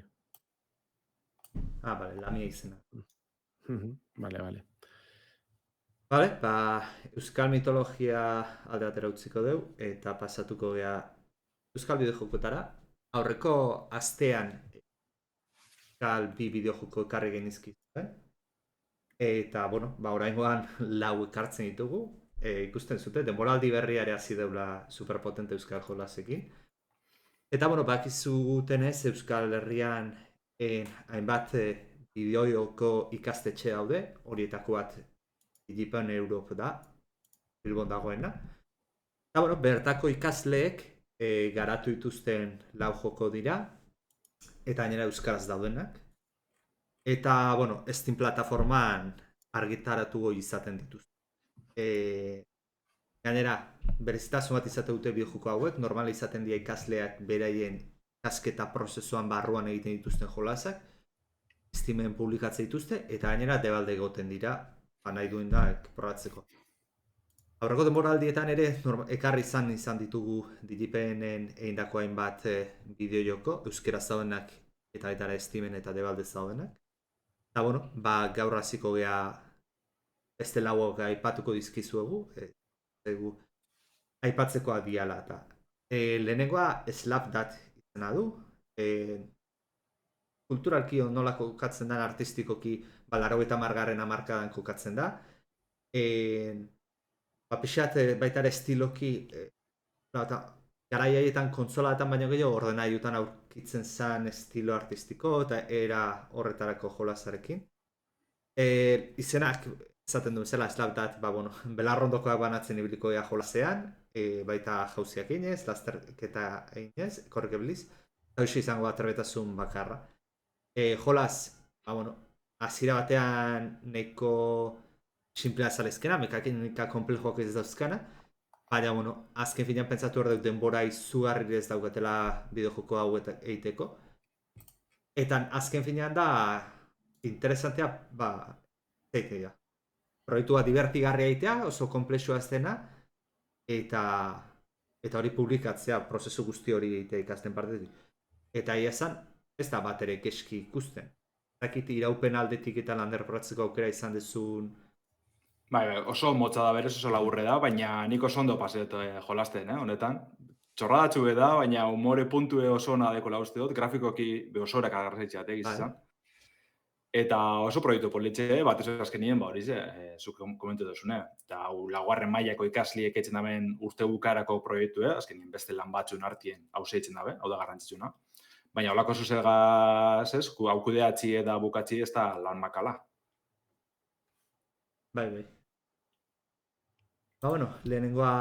Bale, lamia izena. Vale. Bale, euskal mitologia alde batera utziko dugu, eta pasatuko gea euskal bideojokotara. Aurreko astean euskal bi bideojoko ekarri genizkizu, Eta, oraingoan lau ekartzen ditugu. Ikusten zute, denboraldi berriare hasi deula superpotente euskal jolasekin. Eta, bakizutenez Euskal Herrian hainbat bideojoko ikastetxe daude, horietako bat Digipen Europe da, Bilbon dagoena. Eta, bertako ikasleek garatu dituzten lau joko dira, eta gainera euskaraz daudenak. Eta, Steam plataformaan argitaratu izaten dituzte. Gainera, berezitasun bat izate dute bideojoko hauek, normala izaten dira ikasleak beraien ikasketa prozesuan barruan egiten dituzten jolasak, Steamen publikatzen dituzte, eta gainera debalde egoten dira, nahi duen da probatzeko. Aurreko denboraldietan ere ekarri izan ditugu Digipenen egindako hainbat bideojoko, euskeraz daudenak eta baita ere Steamen eta debaldez daudenak. Eta gaur hasiko gea beste lauak aipatuko dizkizuegu, aipatzekoa diala eta lehenengoa Slapdat izena du. Kulturalki nola kokatzen da artistikoki 80. hamarkadan kokatzen da. Pixat baita ere estiloki garai haietan kontsolatan baino gehiago ordenagailutan aurkitzen zen estilo artistiko eta era horretarako jolasarekin. Izenak esaten duen zela Slapdat, belarrondokoak banatzen ibiliko ea jolasean, baita jauziak eginez, lasterketa eginez, korreke biliz, eta hoxe izango da trebetasun bakarra. Jolas, hasiera batean nahiko simplea zalezkena, mekanika komplejoak ez dauzkana, baina, azken finean pentsatu hor dut denbora izugarri ez daukatela bideojoko hau egiteko. Eta azken finean da, interesantea, zeitea. Proiektua divertigarria egitea, oso komplexua ez dena, eta hori publikatzea, prozesu guzti hori egitea ikasten partetik. Eta esan, ez da bat ere keski ikusten. Dakit iraupen aldetik eta Lander probatzeko aukera izan dezun. Bai, oso motza da berez, oso laburre da, baina nik oso ondo paseet jolasten, honetan. Txorradatxu da, baina umore puntue oso ona dekola uste dut, grafikoki oso horak agarraitxeat egizan. Eta oso proiektu politxe, bat ez azkenien, hori zuk komentu duzune. Eta laugarren mailako ikasliek etzen daben urte bukarako proiektu, azkenien beste lan batzun hartien hauseitzen dabe, hau da garrantzitsuna. Baina holako zuzegaz, haukudeatzi eta bukatzi ez da lan makala. Bai. Lehenengoa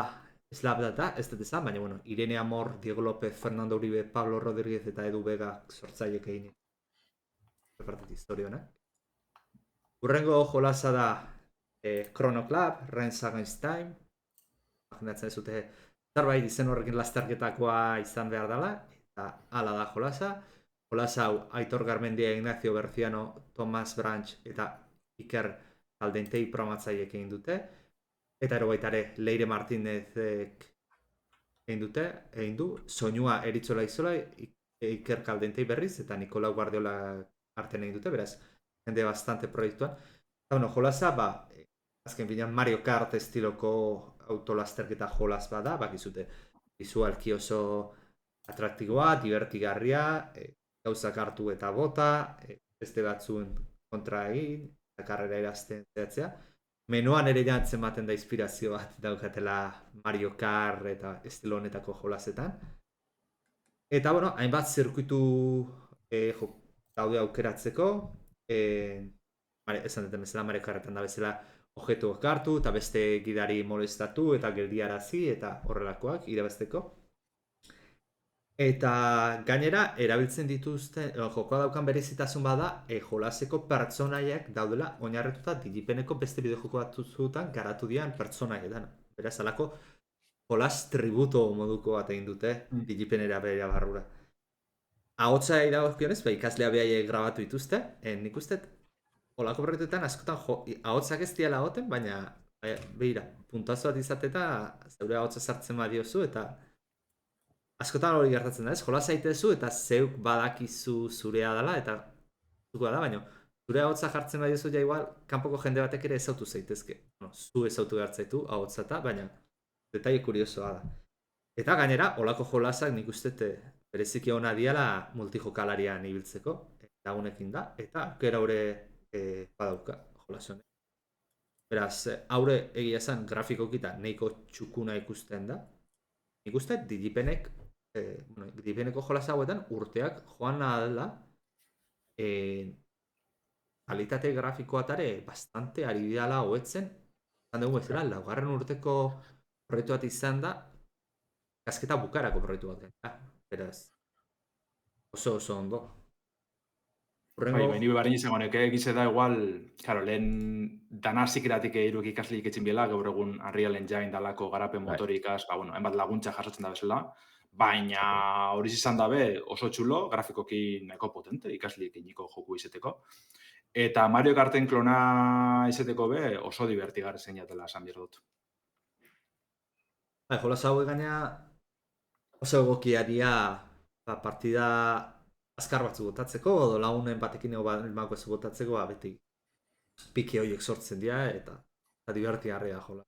Slapdat da, ez dut esan, baina, Irene Amor, Diego López, Fernando Uribe, Pablo Rodríguez eta Edu Vega sortzaileek egin partit historionak. Urrengo jolasa da Chrono Club, Rennes Against Time. Imaginatzen ez dute zerbait izen horrekin lasterketakoa izan behar dela, eta hala da jolasa. Jolasa hau Aitor Garmendia, Ignacio Berciano, Tomas Branch eta Iker Aldentei programatzaileek egin dute. Eta ero baita ere Leire Martinezek egin du, soinua Eritzola Izola, Iker Aldentei berriz, eta Nikolau Guardiola artean egin dute, beraz, jende bastante proiektuan. Eta, jolasa, azken binean Mario Kart estiloko autolasterketa jolas bada, bakizute, bizualki oso atraktiboa, divertigarria, gauzak hartu eta bota, beste batzuen kontra egin, karrera irazten zehatzea. Menuan ere jantzen baten da inspirazio bat daukatela Mario Kart eta estilo honetako jolasetan. Eta, bueno, hainbat zirkuitu daude aukeratzeko. Esan duten bezala Mario Kartetan da bezala objektuak hartu eta beste gidari molestatu eta geldiarazi eta horrelakoak irabazteko. Eta gainera, erabiltzen dituzte, jokoa daukan berezitasun bada, jolaseko pertsonaiak daudela oinarrituta digipeneko beste bidejoko batzuetan garatu dian pertsonaietan. Beraz, alako jolas tributo moduko bat egin dute digipenera bere barrura. Ahotsa iragozkionez, ikaslea behaiek grabatu dituzte, nik uste, holako proiektuetan askotan ahotsak ez diela goten, baina behira, puntazo bat izateta zeure ahotsa sartzen badiozu eta askotan hori gertatzen da, ez? Jolas zaitezu eta zeuk badakizu zurea dela eta zukoa da, baina zure ahotsa jartzen badiozu ja igual kanpoko jende batek ere ezautu zaitezke. Zu ezautu gertzaitu ahotsata, baina detaile kuriosoa da. Eta gainera, holako jolasak nik uste bereziki ona diala multijokalarian ibiltzeko, lagunekin da, eta aukera hori badauka jolasonek. Beraz, haure egia esan grafikokita nahiko txukuna ikusten da. Nik uste digipeneko jolas hauetan urteak joan dela kalitate grafikoatare bastante ari dela hobetzen. Zan dugu bezala, laugarren urteko proiektu bat izan da, kasketa bukarako proiektu bat. Beraz, oso ondo. Bai, ni bebarin izango neke, egize da igual, claro, lehen dana zikeratik iruk ikasleik etxin biela, gaur egun Unreal Engine dalako garapen motorikaz, hainbat laguntza jasotzen da bezala, baina hori izan dabe oso txulo, grafikoki nahiko potente, ikasleik iniko joku izeteko. Eta Mario Karten klona izeteko be oso divertigarri zeinatela esan behar dut. Jolas hauek gaina oso egokiaria partida azkar batzu botatzeko, edo lagunen batekin ego balmako ez botatzeko, beti piki horiek sortzen dira, eta divertigarria jola.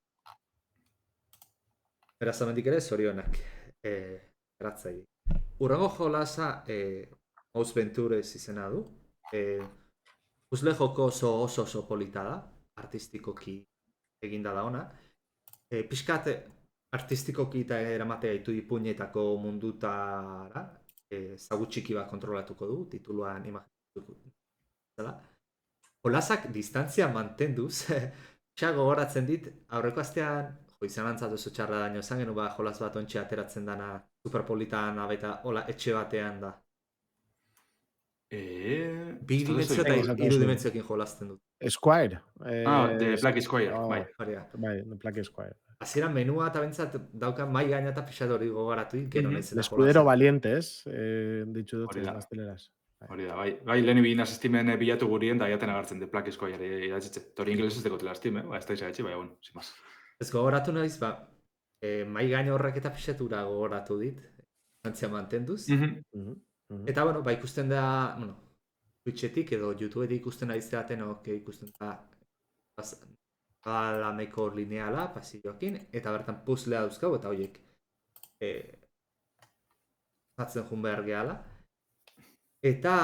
Beraz, amendik ere, zorionak eratzai. Urrengo jolasa Mouse Ventures izena du. Puzzle joko oso polita da, artistikoki eginda da ona. Piskat artistikoki eta eramatea ditu ipuinetako mundutara, zagu txiki bat kontrolatuko du, tituluan imaginatuko dela. Jolasak distantzia mantenduz, gogoratzen dit, aurreko astean, izan antzatu oso txarra daño, esan genu jolas bat ontxe ateratzen dana, superpolitan abaita, etxe batean da. Bi dimentzio eta hiru dimentzioekin jolasten dut. Squire. The Black Squire, bai. Bai, The Black Squire. Hasieran menua eta bentsat daukan mai gaina eta pixat hori gogoratu, gero naizela jolasen. Escudero valientes, ditxu dut gazteleraz. Hori da, bai, lehen ibinaz estimen bilatu gurien da jaten agartzen The Black Squire idatzitze. Tori ingeles ez dekotela estime, ez da izan baina, bueno, sin más. Ez gogoratu nahiz, mai gaina horrek eta pixatura gogoratu dit, antzia mantenduz. Eta, bueno, ikusten da, Twitchetik edo YouTubeetik ikusten da izaten, ikusten da nahiko lineala, pasilloakin, eta bertan puzzlea dauzkau, eta horiek batzen jun behar gehala. Eta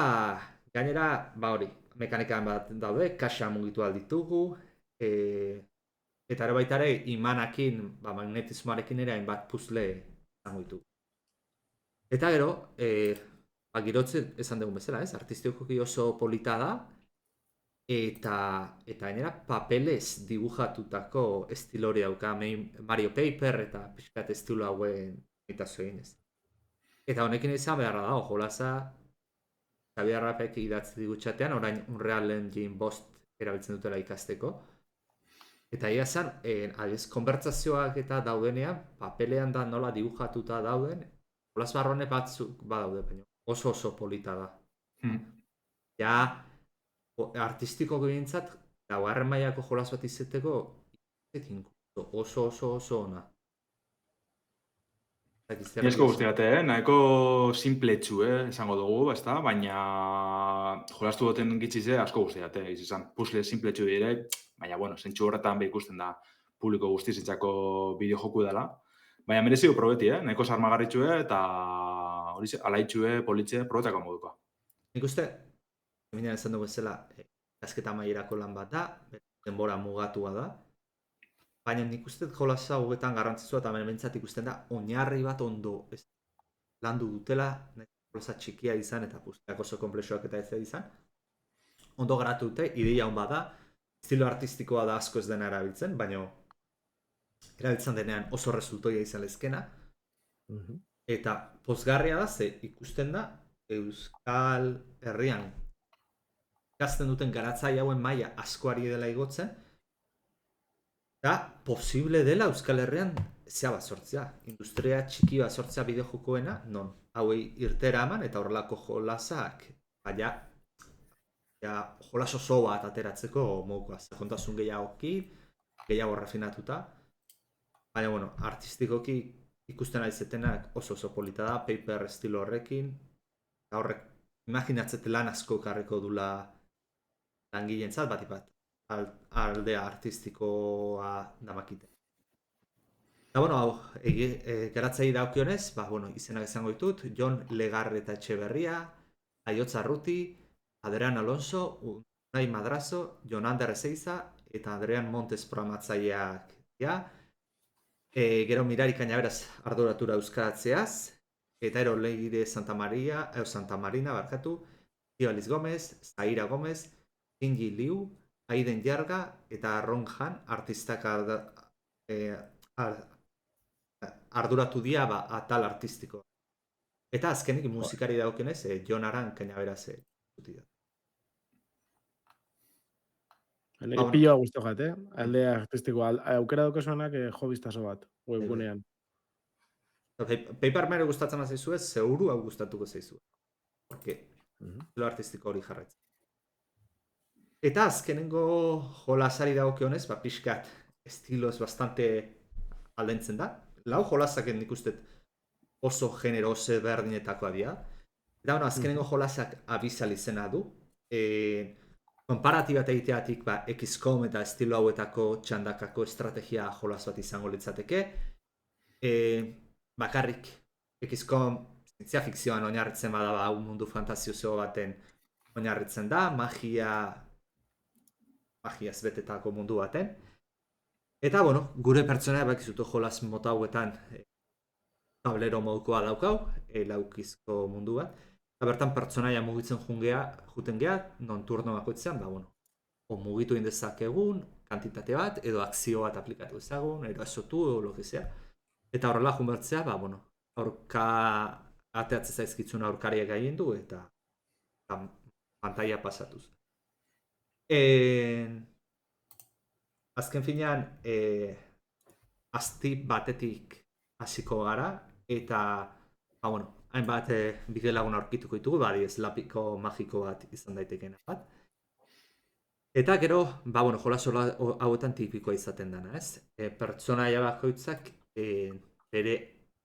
gainera, hori, mekanikan bat daude, kaxa mugitu alditugu, eta ere baita ere, imanakin, magnetismoarekin ere hainbat puzzle zango ditugu. Eta gero, girotzen esan dugun bezala, artistikoki oso polita da, eta gainera papelez dibujatutako estilori dauka Mario Paper eta pixkat estilo hauen imitazio eginez. Eta honekin izan beharra da, jolasa Xabier Rapek idatzi digutxatean, orain Unreal Engine 5 erabiltzen dutela ikasteko. Eta ia zan, konbertsazioak eta daudenean, papelean da nola dibujatuta dauden, jolas barrone batzuk badaude, baina oso polita da. Ja, artistiko gintzat, laugarren mailako jolas bat izeteko, oso ona. Esko guztiate, nahiko simpletxu, esango dugu, baina jolastu duten gitzize asko guztiate, izan puzzle simpletxu dire, baina, bueno, zentsu horretan ikusten da publiko guztizentzako bideojoku dela. Baina merezio probeti, nahiko sarmagarritxue eta alaitxue, politxe, probetako moduko. Nik uste, minean esan dugu ezela, ikasketa mailerako lan bat da, denbora mugatua da. Baina nik uste jolasa hogetan garrantzitsua eta behintzat ikusten da oinarri bat ondo landu dutela, jolasa txikia izan eta guztiak oso konplexuak eta ez izan. Ondo garatu dute, ideia hon bada, estilo artistikoa da asko ez dena erabiltzen, baina erabiltzen denean oso resultoia izan lezkena. Eta pozgarria da, ze ikusten da, Euskal Herrian ikasten duten garatzaile hauen maila askoari dela igotzen, eta posible dela Euskal Herrian zea bat sortzea, industria txiki bat sortzea bideojokoena, non hauei irtera eman eta horrelako jolasak, baina jolas oso bat ateratzeko modukoa, sakontasun gehiago rafinatuta, baina bueno, artistikoki ikusten aizetenak oso polita da, paper estilo horrekin, eta horrek imaginatzete lan asko ekarriko dula langileentzat bat aldea artistikoa damakite. Eta bueno, garatzaile daukionez, izenak izango ditut, Jon Legarreta Etxeberria, Aiotza Arruti, Adrián Alonso, Unai Madrazo, Jon Ander Ezeiza eta Adrián Montes programatzaileak dira. Gero Mirari Cañaveras arduratura euskaratzeaz, eta ero Leire Santa Marina, Ibaliz Gomez, Zaira Gomez, Ingi Liu, Aiden Jarga eta Ron Han artistak arduratu dira atal artistiko. Eta azkenik musikari daukionez, Jon Aran Cañaveras dira. Piloa guztio jate, aldea artistikoa, aukera daukezuenak jo biztaso bat, webgunean. Paper Mario gustatzen zaizue, seguru hau gustatuko zaizue. Porque lo artistiko hori jarraitzen. Eta azkenengo jolasari dagokionez, pixkat estiloz bastante aldentzen da. Lau jolasak nik uste oso genero berdinetakoa dira. Eta azkenengo jolasak Abyssal izena du. Konparatibat egiteatik XCOM eta estilo hauetako txandakako estrategia jolas bat izango litzateke. Bakarrik XCOM zientzia fikzioan oinarritzen bada mundu fantazioso baten oinarritzen da, magiaz betetako mundu baten. Eta, gure pertsonaia bakizutu jolas mota hauetan tablero modukoa daukau, laukizko mundu bat. Eta bertan pertsonaia mugitzen juten gea, non turno bakoitzean, mugitu indezakegun, kantitate bat, edo akzio bat aplikatu ezagun, edo esotu, edo lokizea. Eta horrela junbertzea, aurka ateatzen zaizkitzun aurkariak gaien du, eta pantaila pasatuz. Azken finean, asti batetik hasiko gara, eta, hainbat bidelagun aurkituko ditugu, ez lapiko magiko bat izan daitekena bat. Eta gero, jolas hauetan tipikoa izaten dena, ez? Pertsonaia bakoitzak bere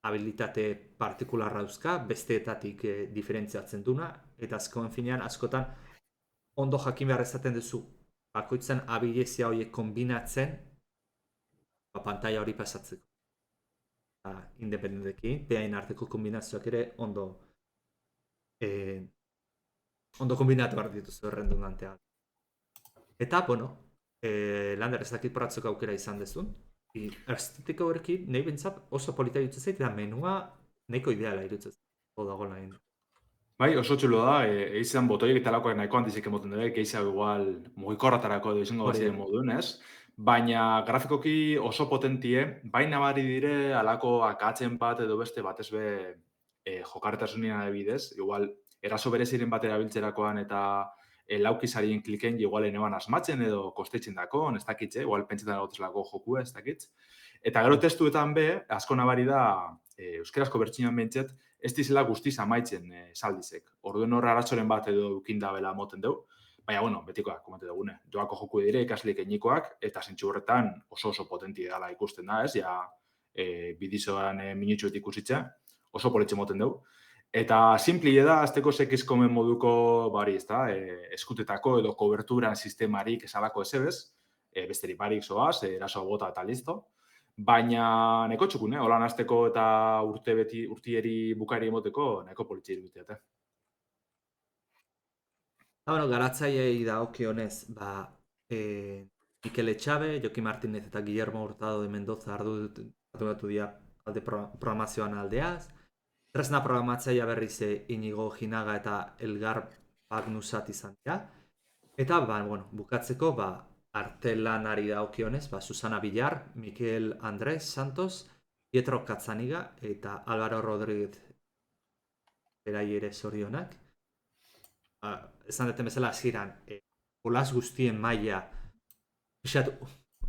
habilitate partikularra dauzka, besteetatik diferentziatzen duna, eta azken finean askotan ondo jakin behar ezaten duzu bakoitzan abilezia horiek kombinatzen pantaila hori pasatzeko. Independentekin, behain arteko kombinazioak ere ondo kombinatu behar dituzu erredundantea. Eta, Lander ez dakit poratzeko aukera izan dezun. Estetiko horrekin, nahi bentsap oso polita irutzen zait, eta menua nahiko ideala irutzen zait. Odago nahi. Bai, oso txulo da, izan botoiek eta lakoak nahiko handizik emoten dure, gehiago igual mugikorratarako edo izango bazien moduen, ez? Baina grafikoki oso potentie, baina bari dire alako akatzen bat edo beste batez be jokarretasunean adibidez, igual eraso bereziren bat erabiltzerakoan eta laukizarien kliken igual eneban asmatzen edo kostetxen dako, ez dakitze, igual pentsetan gautezlako jokua, ez dakitz. Eta gero testuetan be, asko nabari da, euskerazko bertxinan bentset, ez dizela guztiz amaitzen saldizek. Orduen horra arazoren bat edo ukindabela moten dugu. Baina, betikoak, komente dugune. Joako joku dire ikasleik enikoak, eta zentsu horretan oso potenti dela ikusten da, ez? Ja, bidizoan minutxuet ikusitza, oso politxe moten dugu. Eta simplie da, azteko sekizkomen moduko, eskutetako edo koberturan sistemarik esalako ezebez, besterik barik zoaz, eraso bota eta listo. Baina neko txukune, holan azteko eta urtieri bukaeri emoteko neko politxe iruditea. Bueno, garatzaileei dagokionez, Mikel Etxabe, Joki Martinez eta Guillermo Hurtado de Mendoza arduratu dira alde programazioan aldeaz. Tresna programatzailea berriz Inigo Jinaga eta Elgar Bagnusat izan dira. Eta, bukatzeko, artelanari dagokionez, Susana Villar, Mikel Andrés Santos, Pietro Katzaniga eta Álvaro Rodríguez berai ere zorionak. Esan duten bezala hasieran, jolas guztien maila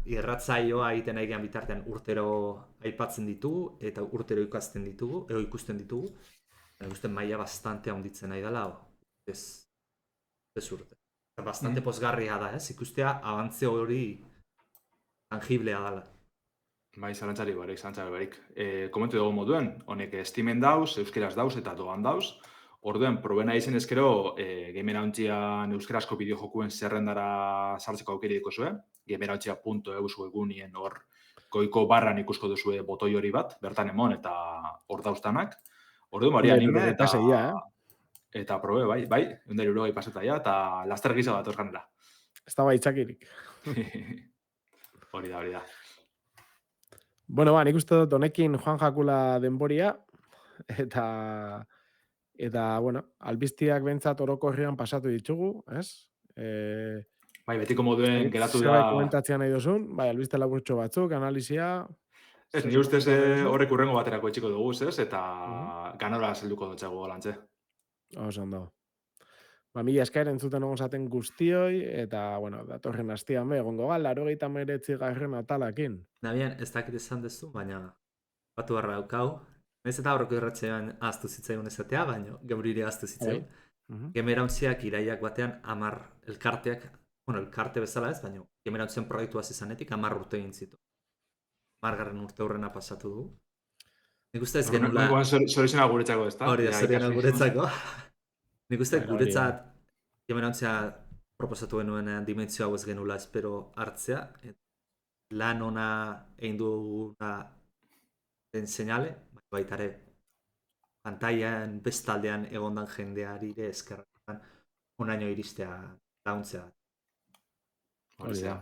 irratzaioa egiten nahi gehan bitartean urtero aipatzen ditugu eta urtero ikusten ditugu. Gusten maila bastante handitzen nahi dela, ez urte. Bastante pozgarria da, ikustea abantze hori tangiblea dela. Bai, zalantzari barik. Komentu dugu moduen, honek Steamen dauz, euskeraz dauz eta doan dauz. Orduen, probena izen ezkero, Gamerantzia euskarazko bideojokuen zerrendara sartzeko aukeri dikozue. Gamerantzia.eus webgunien hor goiko barran ikusko duzue botoi hori bat, bertan emon eta hor dauztanak. Orduen, bari anime eta probe, bai, 160 paseta ja, eta laster gisa bat organera. Ez da baitzakirik. Hori da. Bueno, nik uste dut honekin Juan Jakula denboria, eta albiztiak bentsat orokorrian pasatu ditugu, ez? Bai, betiko moduen geratu da... Zerbait komentatzea nahi duzun, bai, albizte laburtxo batzuk, analizia... Ez, ni ustez horrek urrengo baterako etxiko dugu, ez? Eta ganora zelduko dutxago lantze. Oso ondo. Mila esker entzuten egon zaten guztioi, eta, datorren hastian egongo gal, 89. atalakin. Nabian, ez dakit esan dezu, baina batu harra daukau. Ez eta horreko irratzean ahaztu zitzaigun ezatea, baina geurire ahaztu zitzaigun. Gemerauntziak iraiak batean 10 elkarteak, elkarte bezala ez, baina Gemerauntzien proiektuaz izanetik 10 urte egin zitu. 10. urte horrena pasatu du. Nik uste ez genula... Zorizena guretzako ez da? Hori da, zorizena guretzako. Nik uste guretzat Gemerauntzia proposatu genuen dimentsio hau ez genula espero hartzea. Lan ona egin duguna den seinale, baitare pantailan bestaldean egondan jendeari ere eskerretan onaino iristea launtzea. Hori da.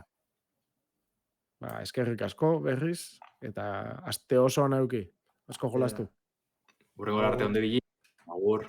Eskerrik asko berriz, eta aste oso ona eduki. Asko jolastu. Hurrengo arte onde bili. Agur.